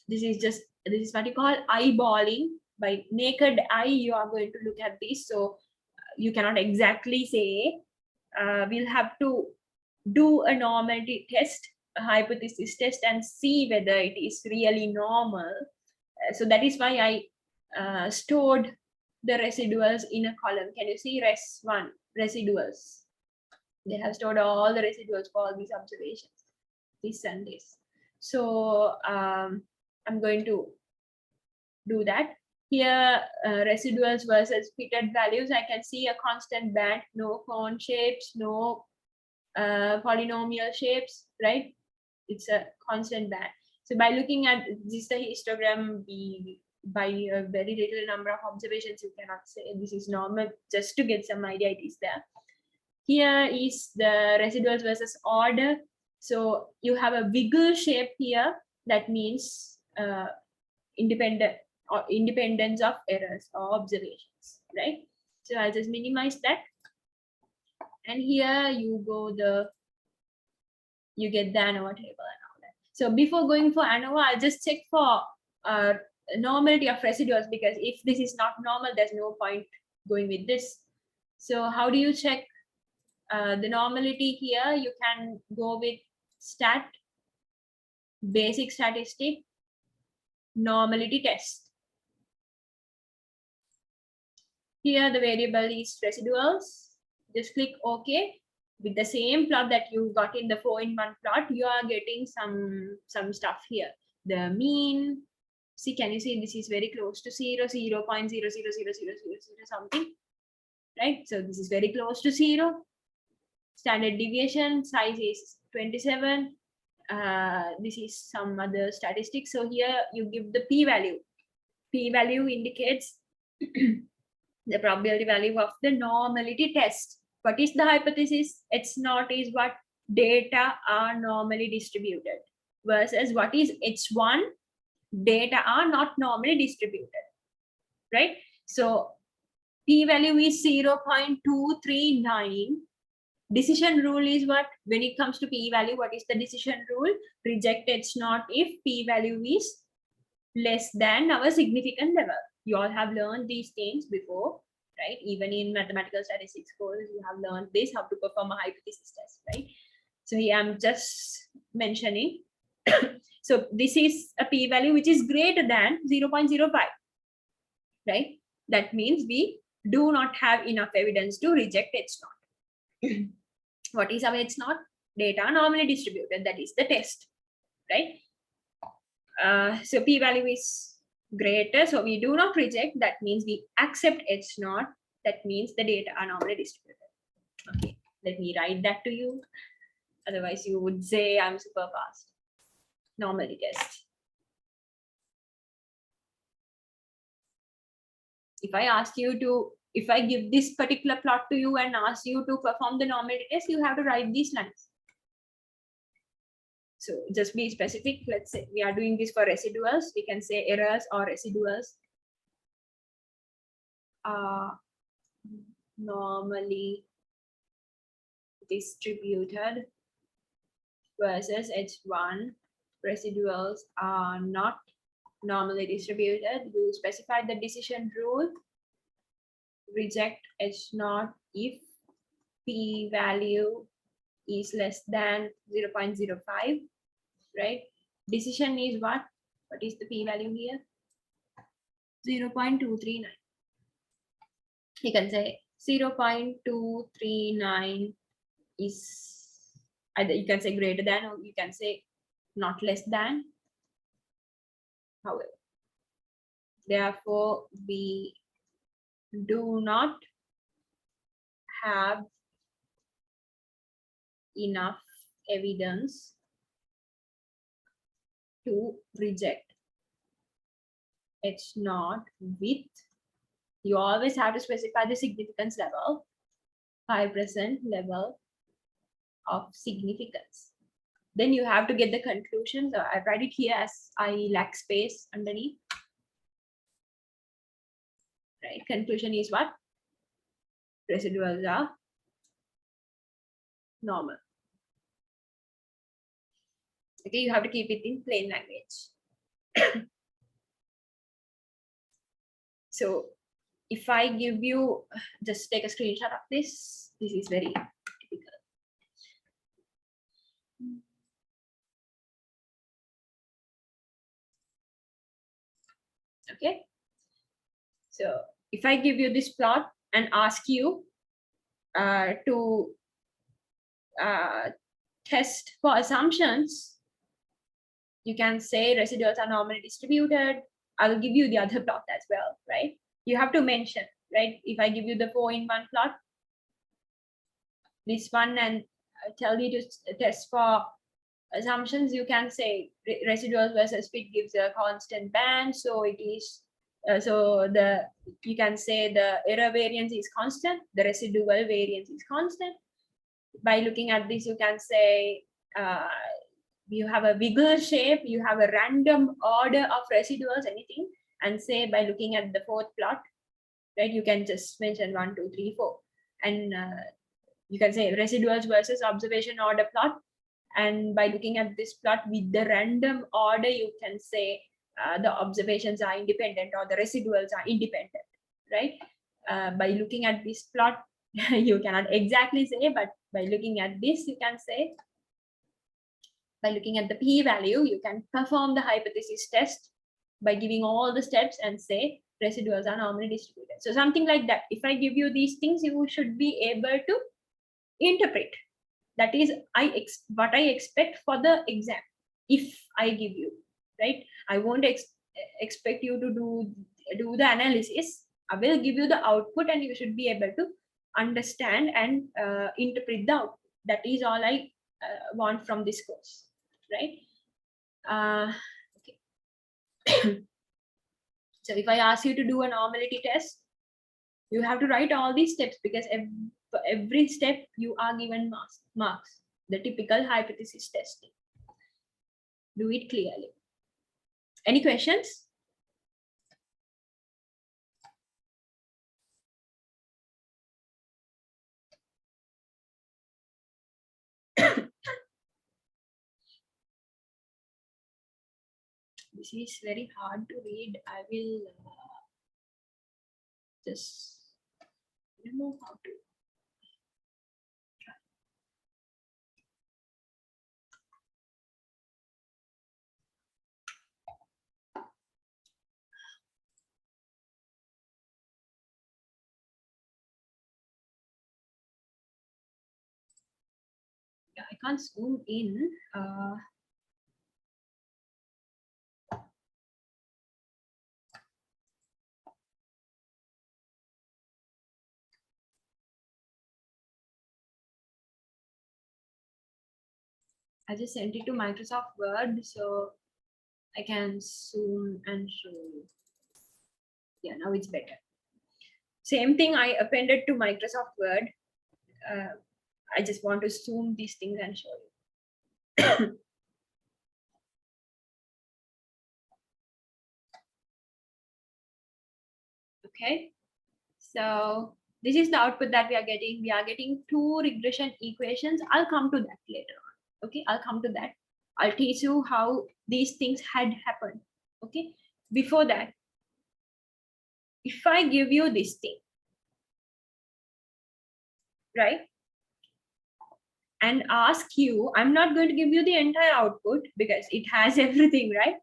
this is what you call eyeballing. By naked eye, you are going to look at this, so you cannot exactly say. We'll have to do a normality test, a hypothesis test, and see whether it is really normal. So that is why I stored the residuals in a column. Can you see res1 residuals? They have stored all the residuals for all these observations, this and this. So I'm going to do that. Here, residuals versus fitted values, I can see a constant band, no cone shapes, no polynomial shapes, right? It's a constant band. So by looking at this, the histogram, by a very little number of observations, you cannot say this is normal. Just to get some idea, it is there. Here is the residuals versus order. So you have a wiggle shape here. That means independence of errors or observations, right? So I'll just minimize that. And here you get the ANOVA table and all that. So before going for ANOVA, I'll just check for normality of residuals, because if this is not normal, there's no point going with this. So how do you check the normality here? You can go with stat, basic statistic, normality test. Here the variable is residuals. Just click OK. With the same plot that you got in the 4-in-1 plot, you are getting some stuff here. The mean, see, can you see this is very close to 0, 0.000000 something, right? So this is very close to 0. Standard deviation size is 27. This is some other statistics. So here you give the p-value. P-value indicates the probability value of the normality test. What is the hypothesis? H0 is what data are normally distributed, versus what is H1, data are not normally distributed, right? So p-value is 0.239. Decision rule is what? When it comes to p-value, what is the decision rule? Reject H0 if p-value is less than our significant level. You all have learned these things before, right? Even in mathematical statistics course, you have learned this, how to perform a hypothesis test, right? So here I'm just mentioning. So this is a p-value which is greater than 0.05, right? That means we do not have enough evidence to reject H0. What is our H0? Data normally distributed, that is the test, right? So p-value is greater, so we do not reject. That means we accept H0. That means the data are normally distributed. Okay, let me write that to you. Otherwise, you would say I'm super fast. Normality test. If I give this particular plot to you and ask you to perform the normality test, you have to write these lines. So just be specific. Let's say we are doing this for residuals. We can say errors or residuals are normally distributed versus H1. Residuals are not normally distributed. You specify the decision rule. Reject H0 if p-value is less than 0.05, right? Decision is what? What is the p-value here? 0.239. You can say 0.239 is either you can say greater than, or you can say not less than. However, therefore, we do not have enough evidence to reject H naught with, you always have to specify the significance level, 5% level of significance. Then you have to get the conclusion. So I write it here as I lack space underneath. Right, conclusion is what? Residuals are normal. Okay, you have to keep it in plain language. So if I give you, just take a screenshot of this. This is very typical. Okay. So if I give you this plot and ask you to test for assumptions, you can say residuals are normally distributed. I'll give you the other plot as well, right? You have to mention, right? If I give you the 4-in-1 plot, this one, and tell you to test for assumptions, you can say residuals versus fit gives a constant band. So it is, you can say the error variance is constant, the residual variance is constant. By looking at this, you can say you have a wiggle shape, you have a random order of residuals, anything, and say by looking at the fourth plot, right, you can just mention 1, 2, 3, 4, and you can say residuals versus observation order plot. And by looking at this plot with the random order, you can say the observations are independent or the residuals are independent, right? By looking at this plot, you cannot exactly say, but by looking at this, you can say, by looking at the p-value, you can perform the hypothesis test by giving all the steps and say residuals are normally distributed. So something like that. If I give you these things, you should be able to interpret. That is what I expect for the exam. If I give you, right, I won't expect you to do the analysis. I will give you the output, and you should be able to understand and interpret the output. That is all I want from this course, right? Okay. So if I ask you to do a normality test, you have to write all these steps, because for every step you are given marks. The typical hypothesis testing. Do it clearly. Any questions? This is very hard to read. I will just, I don't know how to. Yeah, I can't zoom in. I just sent it to Microsoft Word, so I can zoom and show you. Yeah, now it's better. Same thing I appended to Microsoft Word. I just want to zoom these things and show you. Okay, so this is the output that we are getting. We are getting 2 regression equations. I'll come to that later on. Okay, I'll come to that. I'll teach you how these things had happened. Okay, before that, if I give you this thing, right, and ask you, I'm not going to give you the entire output because it has everything, right?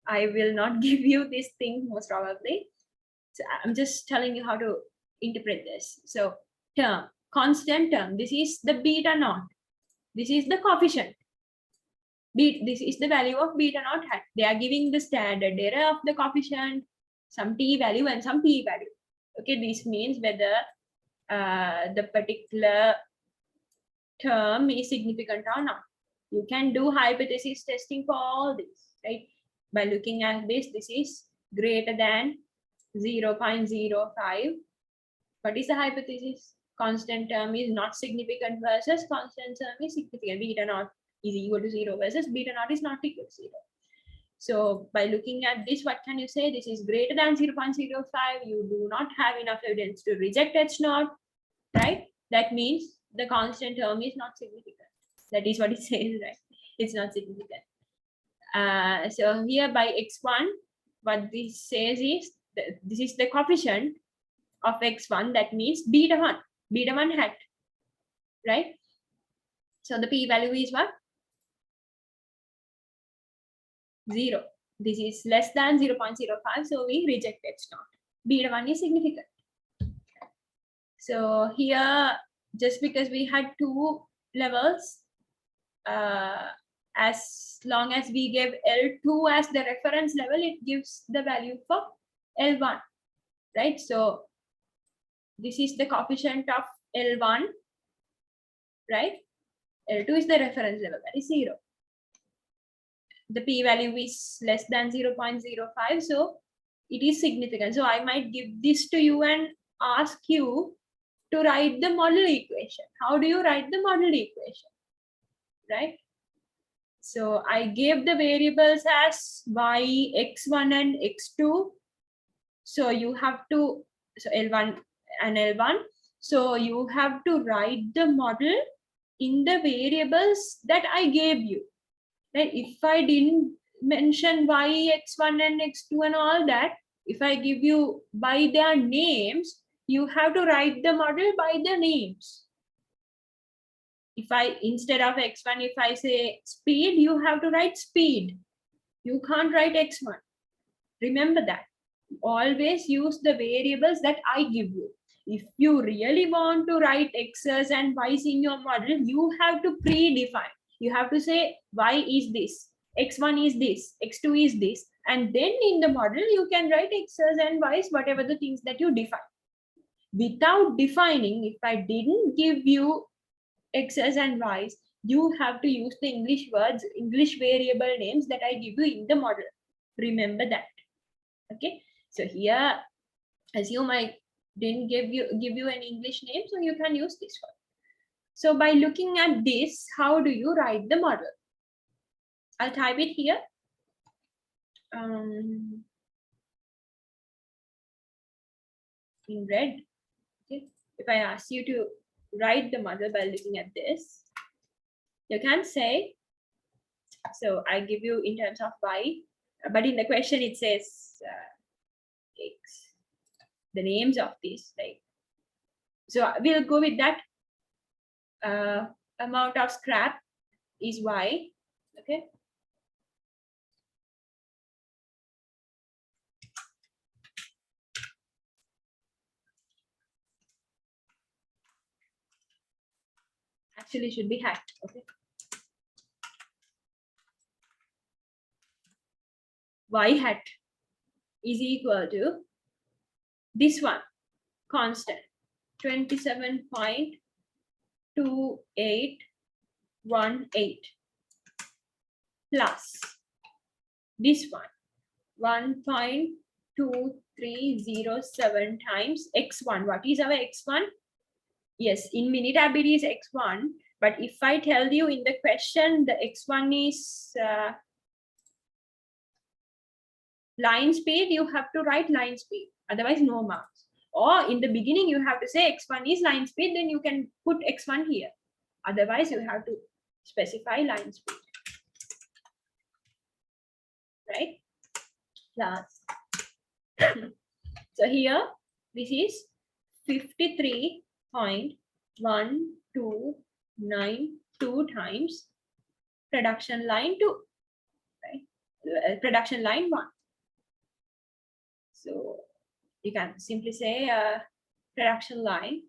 I will not give you this thing most probably. So I'm just telling you how to interpret this. So term, constant term, this is the beta naught. This is the coefficient. This is the value of beta naught hat. They are giving the standard error of the coefficient, some t value and some p value. Okay, this means whether the particular term is significant or not. You can do hypothesis testing for all this, right? By looking at this, this is greater than 0.05. What is the hypothesis? Constant term is not significant versus constant term is significant. Beta naught is equal to 0 versus beta naught is not equal to 0. So by looking at this, what can you say? This is greater than 0.05. You do not have enough evidence to reject H naught, right? That means the constant term is not significant. That is what it says, right? It's not significant. So here by x1, what this says is that this is the coefficient of x1. That means beta 1 hat, right? So the p-value is what? 0. This is less than 0.05, so we reject H naught. Beta 1 is significant. So here, just because we had two levels, as long as we give L2 as the reference level, it gives the value for L1, right? So this is the coefficient of L1, right? L2 is the reference level, that is 0. The p-value is less than 0.05, so it is significant. So I might give this to you and ask you to write the model equation. How do you write the model equation, right? So I gave the variables as y, x1 and x2. So you have to, so L1 and L1. So you have to write the model in the variables that I gave you. Right? If I didn't mention y, x1 and x2 and all that, if I give you by their names, you have to write the model by the names. If I, instead of x1, if I say speed, you have to write speed. You can't write x1. Remember that. Always use the variables that I give you. If you really want to write x's and y's in your model, you have to predefine. You have to say y is this, x1 is this, x2 is this, and then in the model you can write x's and y's, whatever the things that you define. Without defining, if I didn't give you x's and y's, you have to use the English words, English variable names that I give you in the model. Remember that. Okay. So here, assume I didn't give you an English name, so you can use this one. So by looking at this, how do you write the model? I'll type it here. In red. Okay. If I ask you to write the model by looking at this, you can say, so I give you in terms of y, but in the question it says x, the names of these, like, so we'll go with that. Amount of scrap is y, okay. Actually should be hat, okay. Y hat is equal to this one, constant, 27.2818 plus this one, 1.2307 times x1. What is our x1? Yes, in Minitab it is x1, but if I tell you in the question the x1 is line speed, you have to write line speed, otherwise no marks. Or in the beginning you have to say x1 is line speed, then you can put x1 here. Otherwise you have to specify line speed, right? Last. So here this is 53.1292 times production line 2, right? Production line 1. So you can simply say production line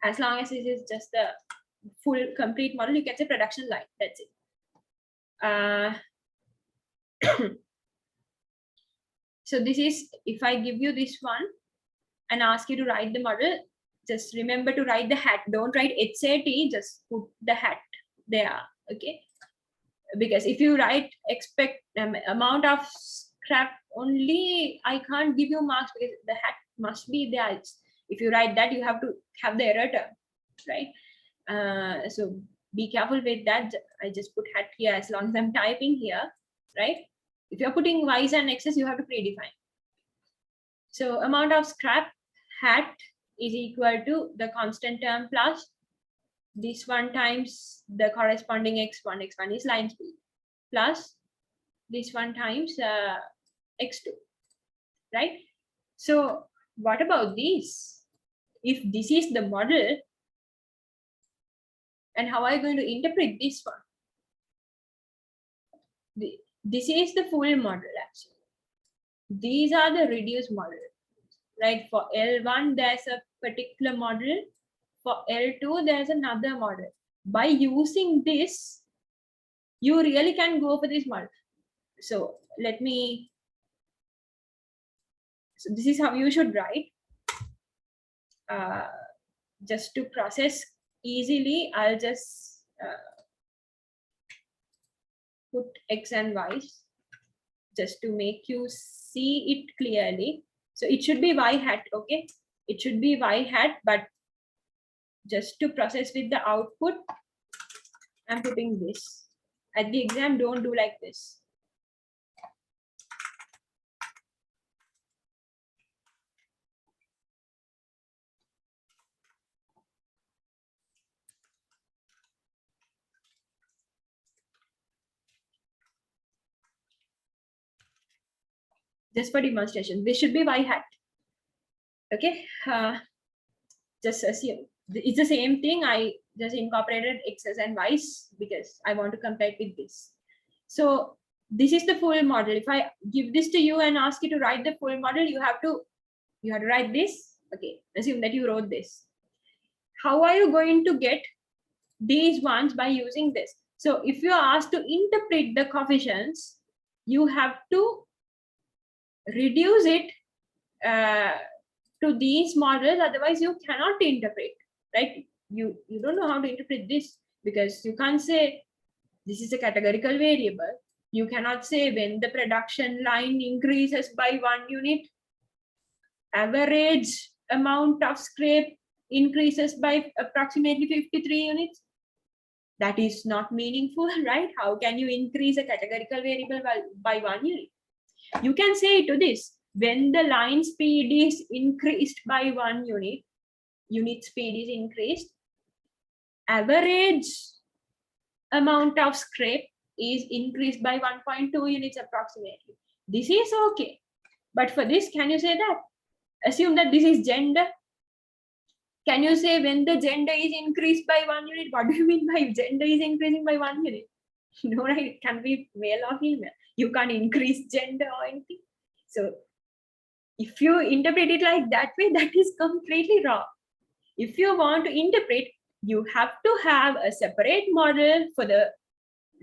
as long as it is just the full complete model, you can say production line. That's it. So this is, if I give you this one and ask you to write the model, just remember to write the hat. Don't write HAT, just put the hat there, okay? Because if you write expect amount of scrap only, I can't give you marks because the hat must be there. If you write that, you have to have the error term, right? So be careful with that. I just put hat here as long as I'm typing here, right? If you're putting y's and x's, you have to predefine. So amount of scrap hat is equal to the constant term plus this one times the corresponding x1. X1 is line speed plus this one times x2, right? So what about this? If this is the model, and how are you going to interpret this one? This is the full model actually. These are the reduced model, right? For L1, there's a particular model. For L2, there's another model. By using this, you really can go for this model. So so this is how you should write. Just to process easily, I'll just put X and Y just to make you see it clearly. So it should be Y hat, okay? It should be Y hat, but just to process with the output, I'm putting this. At the exam, don't do like this. Just for demonstration, this should be Y hat. Okay, just assume it's the same thing. I just incorporated X's and Y's because I want to compare it with this. So this is the full model. If I give this to you and ask you to write the full model, you have to write this. Okay, assume that you wrote this. How are you going to get these ones? By using this. So if you are asked to interpret the coefficients, you have to reduce it to these models, otherwise you cannot interpret, right? You don't know how to interpret this because you can't say this is a categorical variable. You cannot say when the production line increases by 1 unit, average amount of scrape increases by approximately 53 units. That is not meaningful, right? How can you increase a categorical variable by 1 unit? You can say to this, when the line speed is increased by 1 unit speed is increased, average amount of scrape is increased by 1.2 units approximately. This is okay. But for this, can you say that? Assume that this is gender. Can you say when the gender is increased by 1 unit? What do you mean by gender is increasing by 1 unit? No, right? It can be male or female. You can't increase gender or anything. So if you interpret it like that way, that is completely wrong. If you want to interpret, you have to have a separate model for the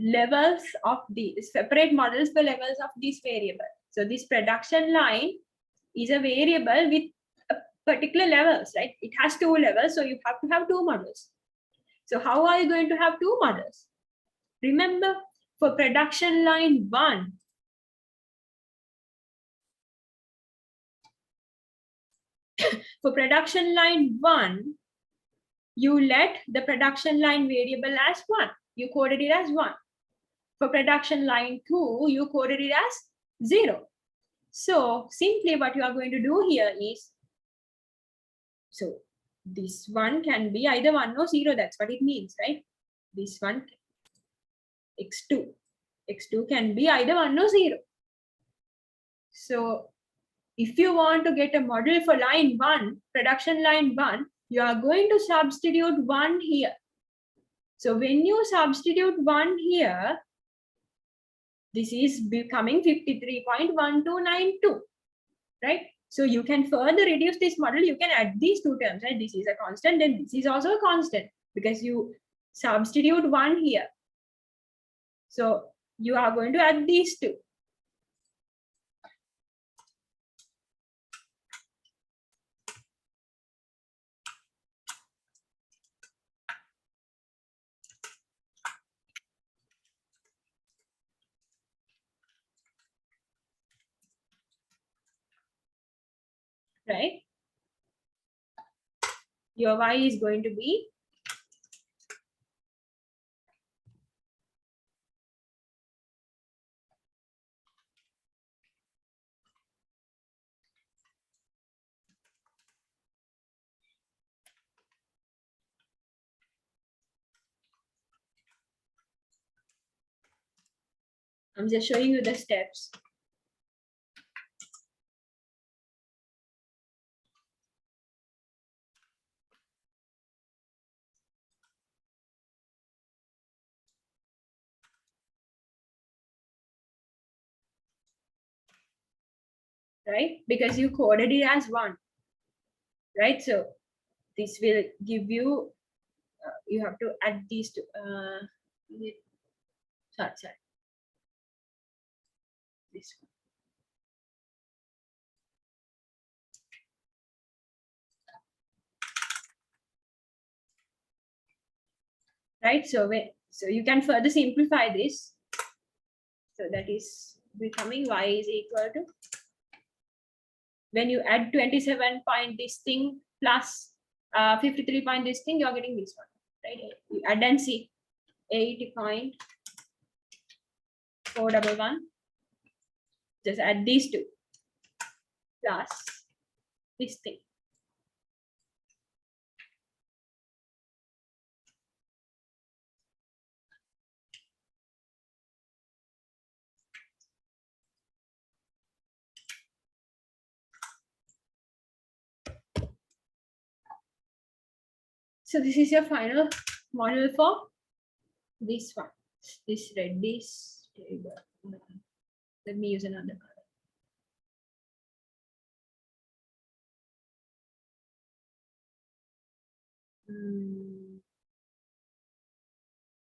levels of these, separate models for levels of this variable. So this production line is a variable with a particular levels, right? It has 2 levels, so you have to have 2 models. So how are you going to have 2 models? Remember, for production line 1, for production line 1, you let the production line variable as 1. You coded it as 1. For production line 2, you coded it as 0. So simply what you are going to do here is, so this one can be either 1 or 0. That's what it means, right? This one, x2. x2 can be either 1 or 0. So if you want to get a model for line 1, production line 1, you are going to substitute 1 here. So when you substitute 1 here, this is becoming 53.1292, right? So you can further reduce this model. You can add these 2 terms, right? This is a constant and this is also a constant because you substitute 1 here. So you are going to add these 2. right? Your y is going to be I'm just showing you the steps. Right? Because you coded it as 1, right? So this will give you, you have to add these to, sorry, this one. Right? So you can further simplify this. So that is becoming y is equal to, when you add 27 point this thing plus 53 point this thing, you're getting this one, right? You add and see 80.411. Just add these two plus this thing. So this is your final model for this one. This reddish table. Let me use another color.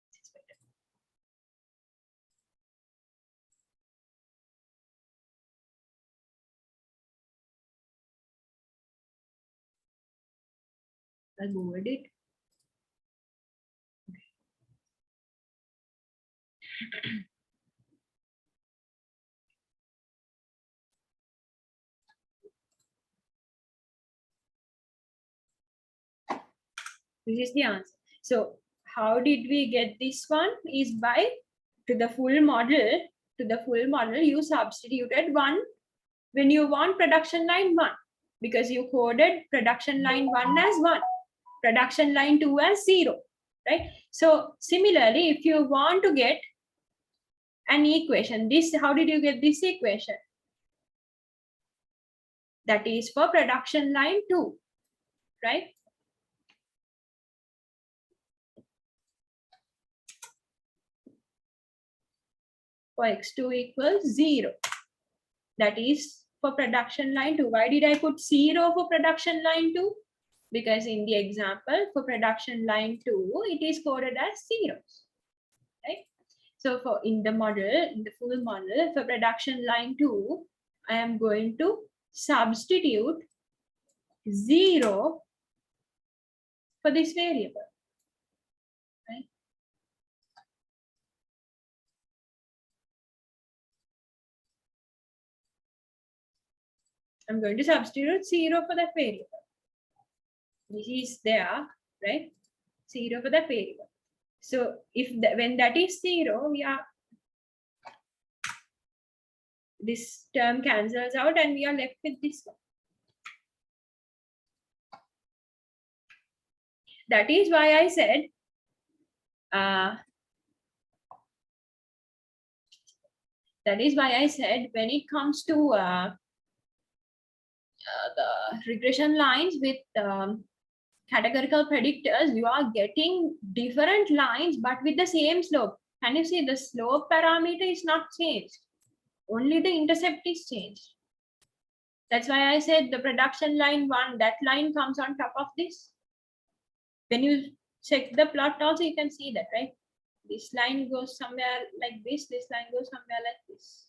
This is better. I'll move it. This is the answer. So how did we get this one? Is by to the full model, you substituted 1 when you want production line 1, because you coded production line 1 as 1, production line 2 as 0, right? So similarly, if you want to get an equation, this, how did you get this equation? That is for production line 2, right? For x2 equals 0. That is for production line 2. Why did I put 0 for production line 2? Because in the example for production line 2, it is coded as zeros, right? So for in the model, in the full model for production line 2, I am going to substitute 0 for this variable, right? I'm going to substitute 0 for that variable. This is there, right? 0 for that variable. So if when that is 0, we are, this term cancels out and we are left with this one. That is why I said when it comes to the regression lines with categorical predictors, you are getting different lines but with the same slope. Can you see the slope parameter is not changed? Only the intercept is changed. That's why I said the production line 1, that line comes on top of this. When you check the plot also, you can see that, right? This line goes somewhere like this line goes somewhere like this.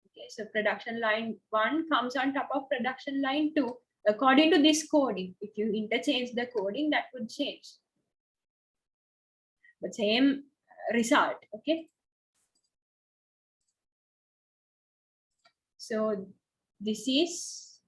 Okay, so production line 1 comes on top of production line 2 according to this coding. If you interchange the coding, that would change. But same result, okay? So this is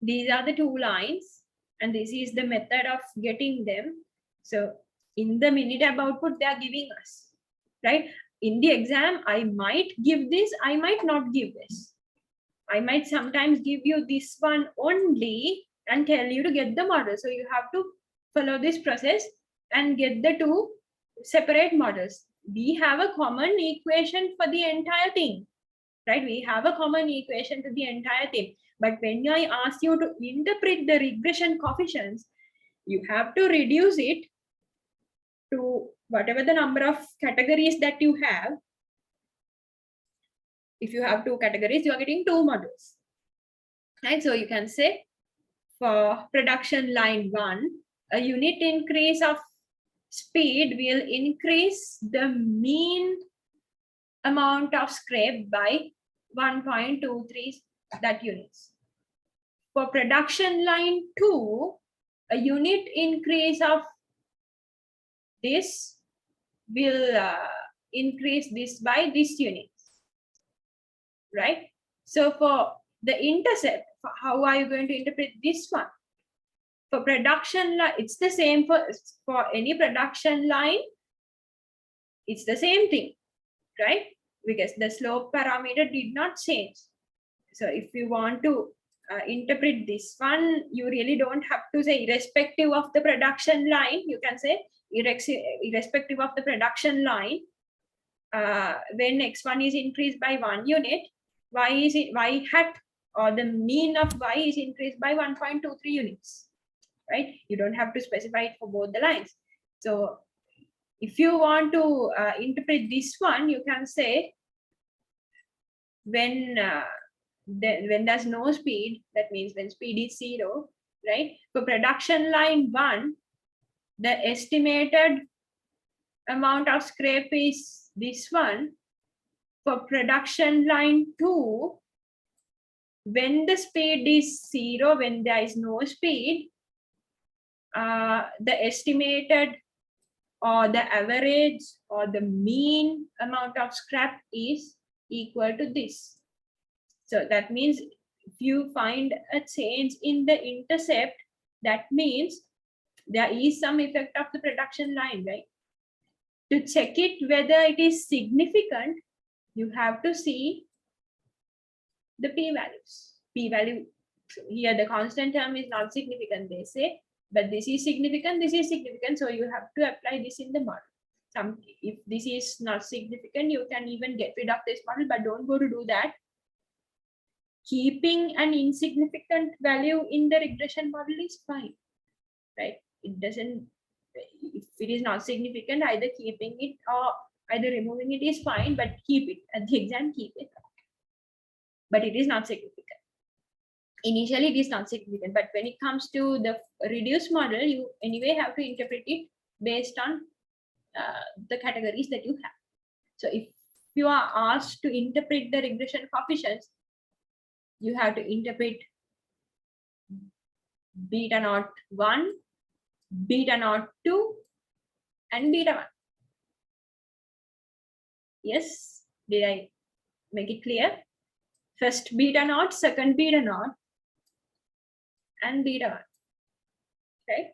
these are the two lines, and this is the method of getting them. So in the minute ab output, they are giving us, right? In the exam, I might give this, I might not give this. I might sometimes give you this one only and tell you to get the model. So you have to follow this process and get the two separate models. We have a common equation for the entire thing, right? We have a common equation to the entire thing. But when I ask you to interpret the regression coefficients, you have to reduce it to whatever the number of categories that you have. If you have two categories, you are getting two models, right? So you can say for production line 1, a unit increase of speed will increase the mean amount of scrape by 1.23 that units. For production line 2, a unit increase of this will increase this by this unit, right? So for the intercept, how are you going to interpret this one? For production line, it's the same for any production line. It's the same thing, right? Because the slope parameter did not change. So if you want to interpret this one, you really don't have to say irrespective of the production line. You can say irrespective of the production line, when x1 is increased by 1 unit, y hat or the mean of y is increased by 1.23 units, right? You don't have to specify it for both the lines. So if you want to interpret this one, you can say when there's no speed, that means when speed is 0, right? For production line 1, the estimated amount of scrape is this one. For production line 2, when the speed is 0, when there is no speed, the estimated or the average or the mean amount of scrap is equal to this. So that means if you find a change in the intercept, that means there is some effect of the production line, right? To check it whether it is significant, you have to see the p-values. P-value, here the constant term is not significant, they say, but this is significant, so you have to apply this in the model. If this is not significant, you can even get rid of this model, but don't go to do that. Keeping an insignificant value in the regression model is fine, right? It doesn't, if it is not significant, either keeping it or either removing it is fine, but keep it at the exam, keep it. But it is not significant. Initially, it is not significant, but when it comes to the reduced model, you anyway have to interpret it based on the categories that you have. So if you are asked to interpret the regression coefficients, you have to interpret beta naught 1, beta naught 2, and beta 1. Yes, did I make it clear? First beta naught, second beta naught, and beta 1. Okay,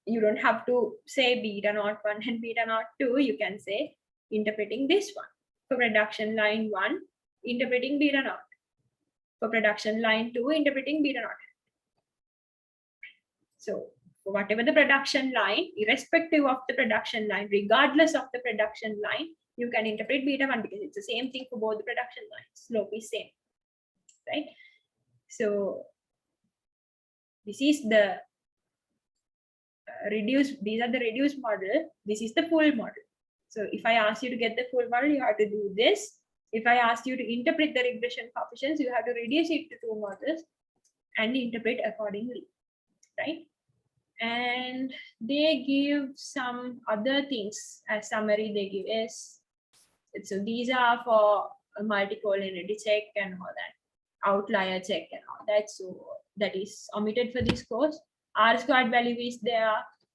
you don't have to say beta naught 1 and beta naught 2. You can say interpreting this one. For production line 1, interpreting beta naught. For production line 2, interpreting beta naught. So for whatever the production line, irrespective of the production line, regardless of the production line, you can interpret beta 1 because it's the same thing for both the production lines. Slope is same, right? So this is the reduced, these are the reduced model. This is the full model. So if I ask you to get the full model, you have to do this. If I ask you to interpret the regression coefficients, you have to reduce it to 2 models and interpret accordingly, right? And they give some other things as summary. They give S. So these are for a multicollinearity check and all that, outlier check and all that. So that is omitted for this course. R squared value is there.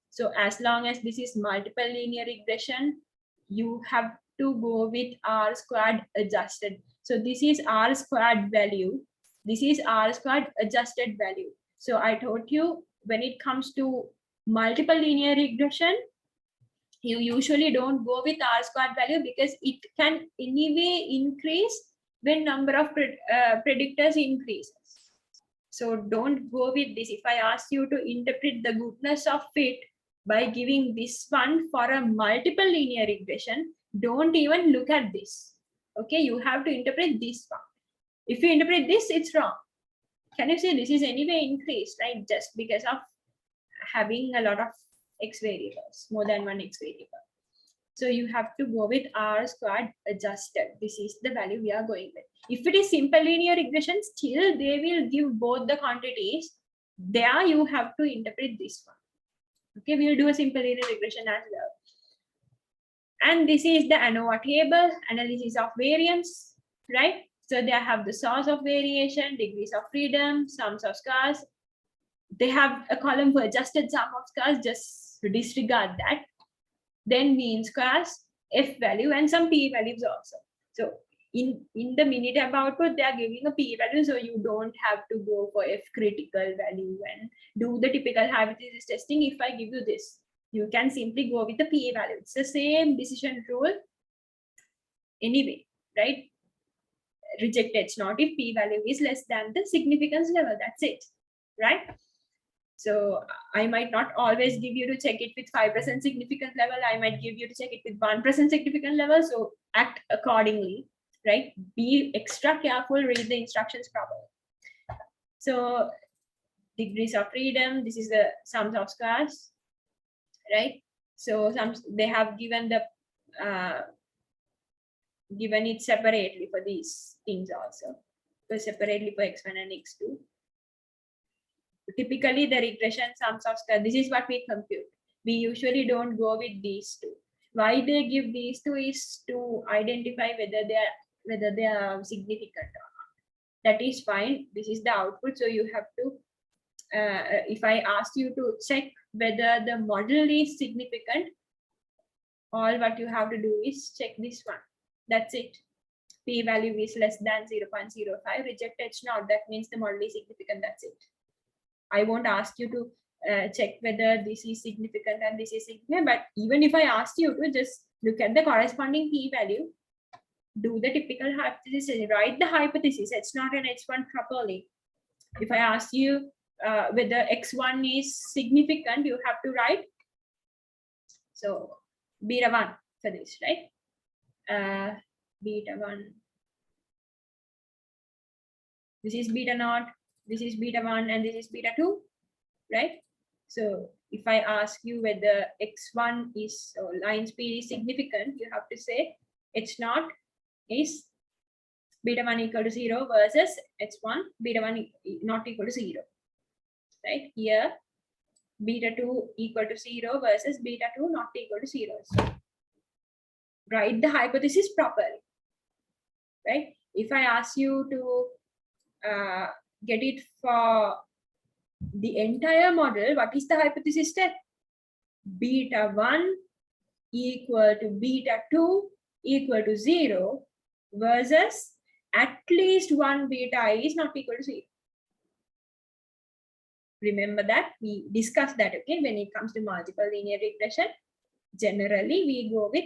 So as long as this is multiple linear regression, you have to go with R squared adjusted. So this is R squared value. This is R squared adjusted value. So I told you, when it comes to multiple linear regression, you usually don't go with R squared value because it can anyway increase when number of predictors increases. So don't go with this. If I ask you to interpret the goodness of fit by giving this one for a multiple linear regression, don't even look at this. Okay, you have to interpret this one. If you interpret this, it's wrong. Can you see this is anyway increased, right? Just because of having a lot of x variables, more than one x variable. So you have to go with R squared adjusted. This is the value we are going with. If it is simple linear regression, still they will give both the quantities. There you have to interpret this one. Okay, we'll do a simple linear regression as well. And this is the ANOVA table, analysis of variance, right? So they have the source of variation, degrees of freedom, sums of scores. They have a column for adjusted sum of scores, just disregard that. Then mean squares, F value, and some P values also. So in the Minitab output, they are giving a P value, so you don't have to go for F critical value and do the typical hypothesis testing. If I give you this, you can simply go with the P value. It's the same decision rule anyway, right? Reject H naught if P value is less than the significance level. That's it, right? So I might not always give you to check it with 5% significance level. I might give you to check it with 1% significance level. So act accordingly, right? Be extra careful, read the instructions properly. So degrees of freedom, this is the sums of scores, right? So they have given the given it separately for these things also. So separately for x1 and x2. Typically the regression sums of scores, this is what we compute. We usually don't go with these two. Why they give these two is to identify whether they are significant or not. That is fine. This is the output. So you have to, if I ask you to check whether the model is significant, all what you have to do is check this one. That's it. P value is less than 0.05. Reject H naught. That means the model is significant. That's it. I won't ask you to check whether this is significant and this is significant, but even if I ask you to just look at the corresponding P value, do the typical hypothesis, write the hypothesis, it's not an H1 properly. If I ask you whether X1 is significant, you have to write, so beta 1 for this, right? Beta 1, this is beta naught, this is beta 1, and this is beta 2, right? So if I ask you whether x1 is, or line speed is significant, you have to say h naught is beta 1 equal to 0 versus h1 beta 1 not equal to 0, right? Here beta 2 equal to 0 versus beta 2 not equal to 0. So write the hypothesis properly, right? If I ask you to get it for the entire model, what is the hypothesis step? Beta 1 equal to beta 2 equal to 0 versus at least one beta is not equal to 0. Remember that we discussed that, okay? When it comes to multiple linear regression, generally we go with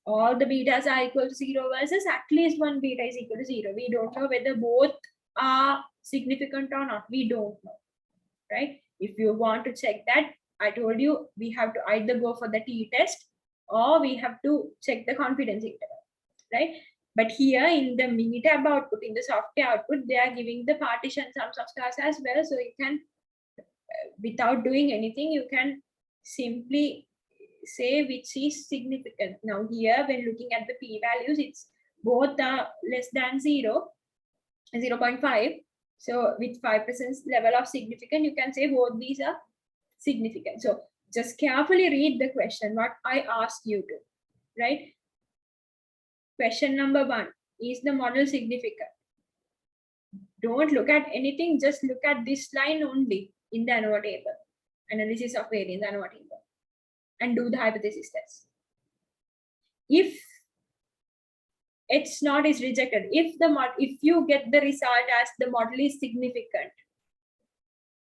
all the betas are equal to 0 versus at least one beta is equal to 0. We don't know whether both are significant or not. We don't know, right? If you want to check that, I told you we have to either go for the t-test or we have to check the confidence interval, right? But here in the Minitab output, in the software output, they are giving the partition sums of scores as well. So you can, without doing anything, you can simply say which is significant. Now here, when looking at the p-values, it's both are less than 0, 0.5. So with 5% level of significance, you can say both these are significant. So just carefully read the question, what I asked you to, right? Question number 1, is the model significant? Don't look at anything, just look at this line only in the ANOVA table, analysis of variance ANOVA table, and do the hypothesis test. If H naught is rejected. If you get the result as the model is significant,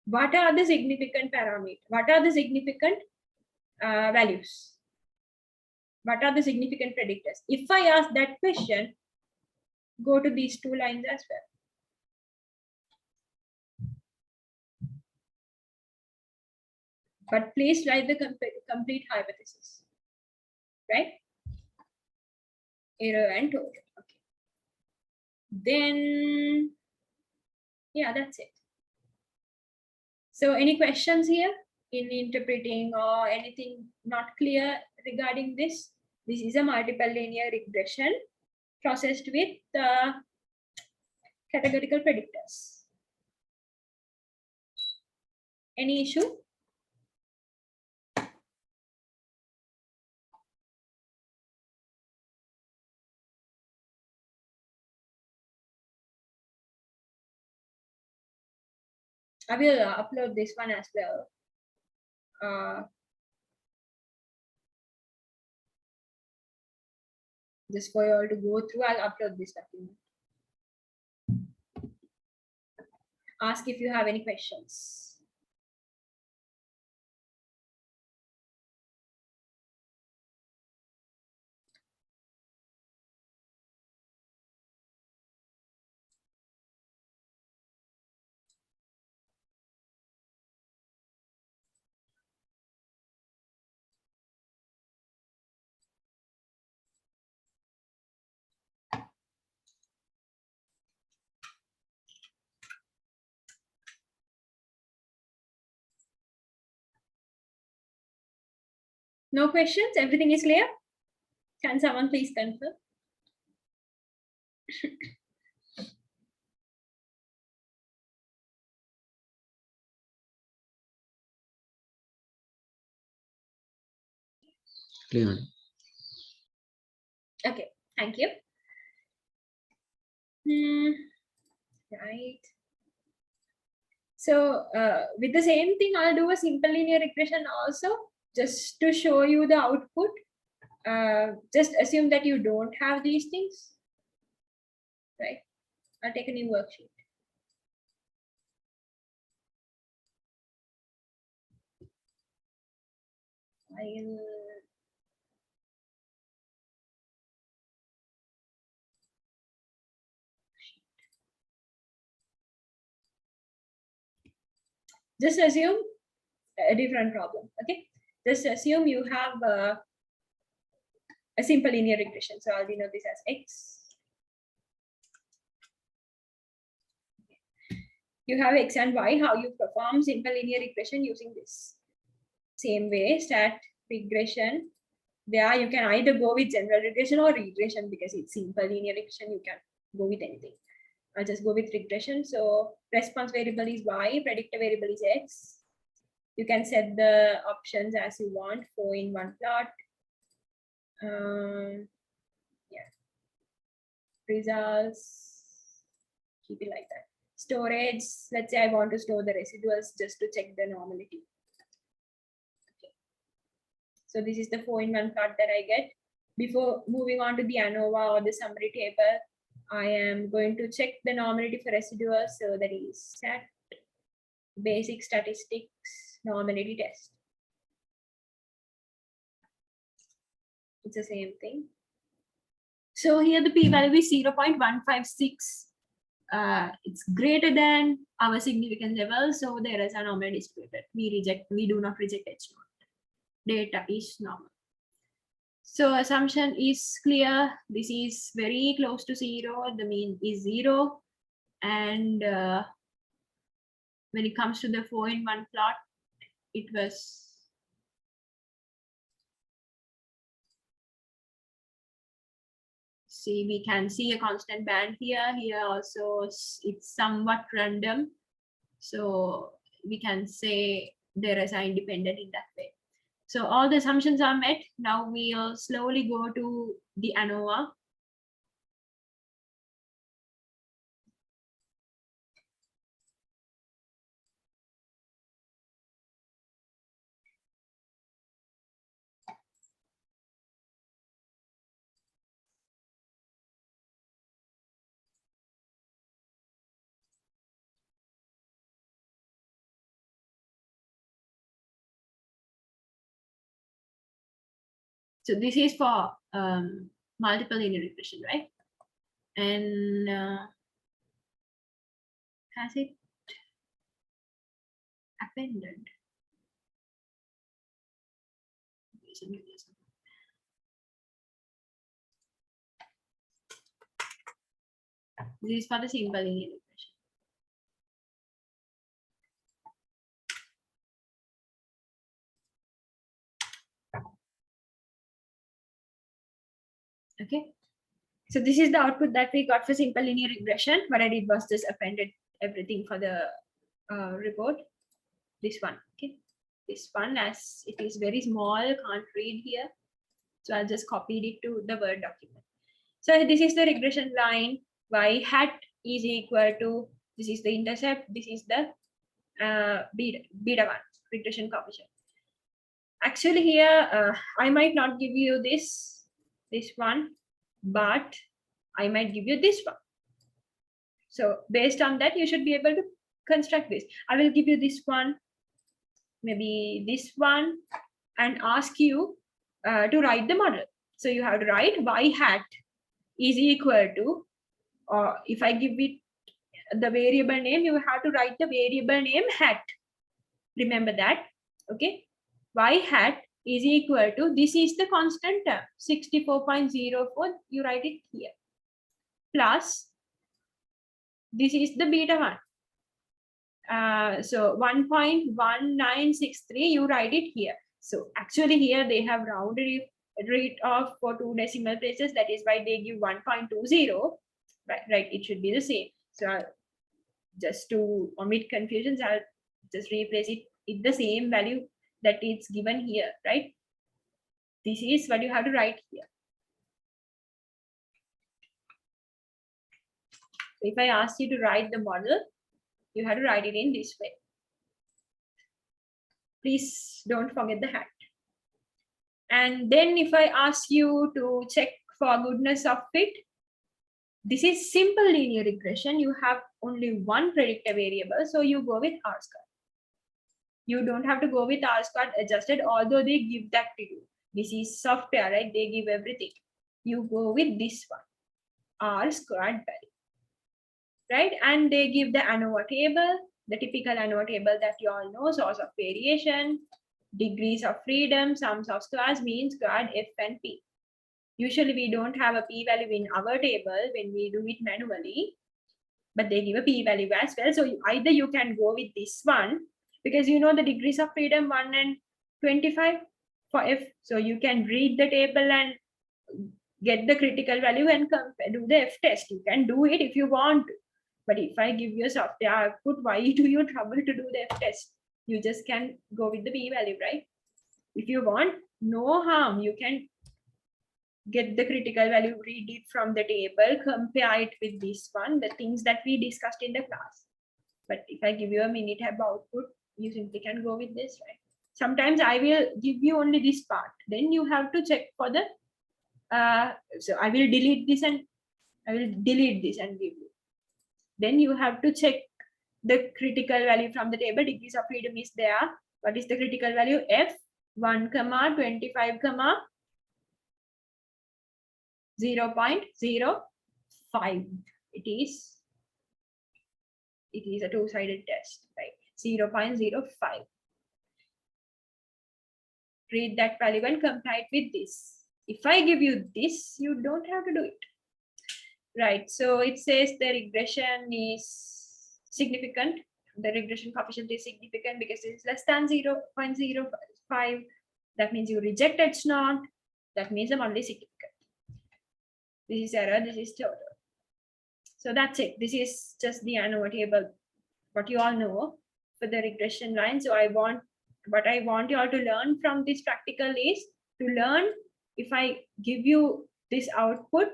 what are the significant parameters? What are the significant values? What are the significant predictors? If I ask that question, go to these two lines as well. But please write the complete hypothesis, right? Error and total. Okay. Then, yeah, that's it. So any questions here in interpreting or anything not clear regarding this? This is a multiple linear regression processed with categorical predictors. Any issue? I will upload this one as well. Just for you all to go through, I'll upload this document. Ask if you have any questions. No questions? Everything is clear? Can someone please confirm? Clear. Okay, thank you. Right. So with the same thing, I'll do a simple linear regression also, just to show you the output. Just assume that you don't have these things, right? I'll take a new worksheet. I'll just assume a different problem, okay? Just assume you have a simple linear regression. So I'll denote this as X. You have X and Y, how you perform simple linear regression using this same way, stat regression. There you can either go with general regression or regression, because it's simple linear regression, you can go with anything. I'll just go with regression. So response variable is Y, predictor variable is X. You can set the options as you want, 4 in 1 plot. Yeah. Results, keep it like that. Storage, let's say I want to store the residuals just to check the normality. Okay. So this is the 4 in 1 plot that I get. Before moving on to the ANOVA or the summary table, I am going to check the normality for residuals. So that is stat basic statistics normality test. It's the same thing. So here the p-value is 0.156. It's greater than our significant level, so there is a normal disputed. We do not reject H naught. Data is normal. So assumption is clear. This is very close to 0. The mean is 0. And when it comes to the 4 in 1 plot, it was see, we can see a constant band here. Here also it's somewhat random. So we can say there is an independent in that way. So all the assumptions are met. Now we'll slowly go to the ANOVA. So this is for multiple linear regression, right? And has it appended? This is for the simple linear regression. Okay. So this is the output that we got for simple linear regression. What I did was just appended everything for the report. This one, okay. This one, as it is very small, can't read here. So I just copied it to the Word document. So this is the regression line. Y hat is equal to, this is the intercept, this is the beta 1 regression coefficient. Actually here, I might not give you this one, but I might give you this one. So based on that, you should be able to construct this. I will give you this one, maybe this one, and ask you to write the model. So you have to write y hat is equal to, or if I give it the variable name, you have to write the variable name hat. Remember that, okay? Y hat is equal to, this is the constant term, 64.04, you write it here, plus this is the beta 1. So 1.1963, you write it here. So actually here they have rounded it off for 2 decimal places. That is why they give 1.20. Right, it should be the same. So just to omit confusions, I'll just replace it in the same value that it's given here, right? This is what you have to write here. So if I ask you to write the model, you have to write it in this way. Please don't forget the hat. And then if I ask you to check for goodness of fit, this is simple linear regression. You have only one predictor variable, so you go with R squared. You don't have to go with R squared adjusted, although they give that to you. This is software, right? They give everything. You go with this one, R squared value, right? And they give the ANOVA table, the typical ANOVA table that you all know, source of variation, degrees of freedom, sums of squares, mean squared, F and P. Usually we don't have a p-value in our table when we do it manually, but they give a p-value as well. So either you can go with this one, because you know the degrees of freedom 1 and 25 for F. So you can read the table and get the critical value and do the F test. You can do it if you want to. But if I give you software output, why do you trouble to do the F test? You just can go with the p-value, right? If you want, no harm. You can get the critical value, read it from the table, compare it with this one, the things that we discussed in the class. But if I give you a Minitab output, you simply can go with this, right? Sometimes I will give you only this part. Then you have to check for the, so I will delete this and I will delete this and give you. Then you have to check the critical value from the table. Degrees of freedom is there. What is the critical value? F 1, 25, 0.05. It is a two-sided test, right? 0.05. Read that value and compare it with this. If I give you this, you don't have to do it, right? So it says the regression is significant. The regression coefficient is significant because it is less than 0.05. That means you reject H naught. That means the model is significant. This is error, this is total. So that's it. This is just the ANOVA table, what you all know for the regression line. So what I want you all to learn from this practical is to learn, if I give you this output,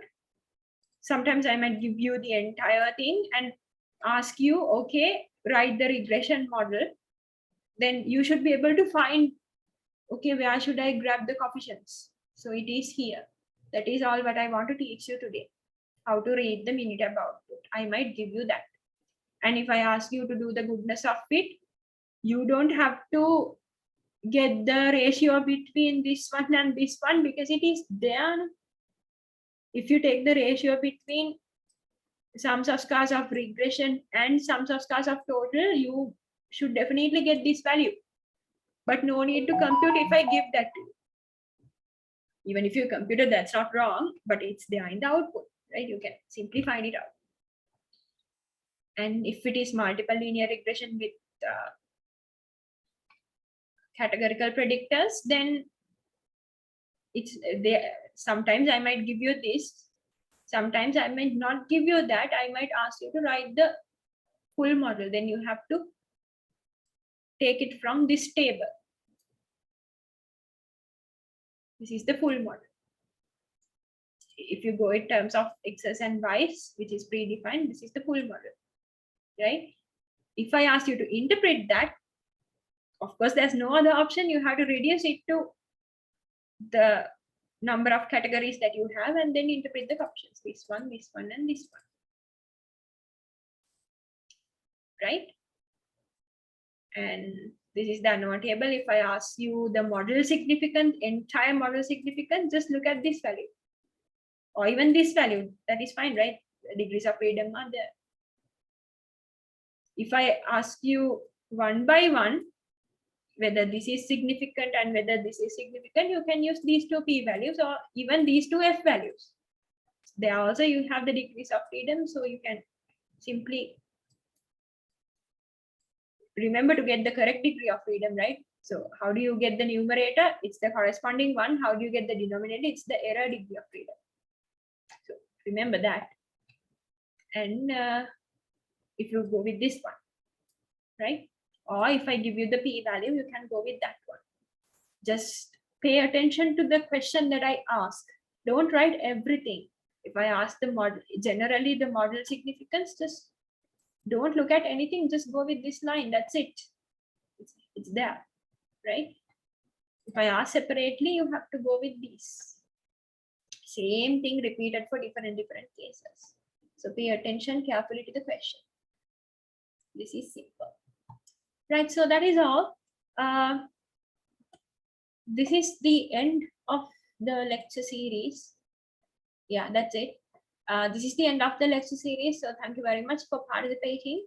sometimes I might give you the entire thing and ask you, okay, write the regression model. Then you should be able to find, okay, where should I grab the coefficients? So it is here. That is all what I want to teach you today. How to read the Minitab output. I might give you that. And if I ask you to do the goodness of fit, you don't have to get the ratio between this one and this one because it is there. If you take the ratio between sums of scores of regression and sums of scores of total, you should definitely get this value. But no need to compute if I give that to you. Even if you compute it, that's not wrong, but it's there in the output, right? You can simply find it out. And if it is multiple linear regression with categorical predictors, then it's there. Sometimes I might give you this. Sometimes I might not give you that. I might ask you to write the full model. Then you have to take it from this table. This is the full model. If you go in terms of x's and y's, which is predefined, this is the full model, right? If I ask you to interpret that, of course, there's no other option. You have to reduce it to the number of categories that you have and then interpret the options. This one, and this one. Right? And this is the ANOVA table. If I ask you the model significance, entire model significance, just look at this value. Or even this value, that is fine, right? The degrees of freedom are there. If I ask you one by one, whether this is significant and whether this is significant, you can use these two p-values or even these two f-values. There also you have the degrees of freedom, so you can simply remember to get the correct degree of freedom, right? So how do you get the numerator? It's the corresponding one. How do you get the denominator? It's the error degree of freedom. So remember that. And if you go with this one, right? Or if I give you the p-value, you can go with that one. Just pay attention to the question that I ask. Don't write everything. If I ask the model, generally the model significance, just don't look at anything. Just go with this line. That's it. It's there, right? If I ask separately, you have to go with these. Same thing repeated for different cases. So pay attention carefully to the question. This is simple. Right, so that is all. This is the end of the lecture series. Yeah, that's it. This is the end of the lecture series. So thank you very much for participating.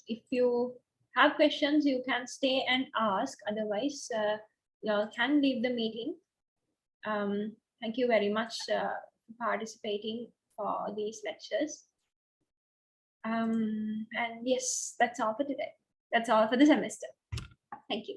If you have questions, you can stay and ask. Otherwise, you can leave the meeting. Thank you very much for participating for these lectures. And yes, that's all for today. That's all for the semester. Thank you.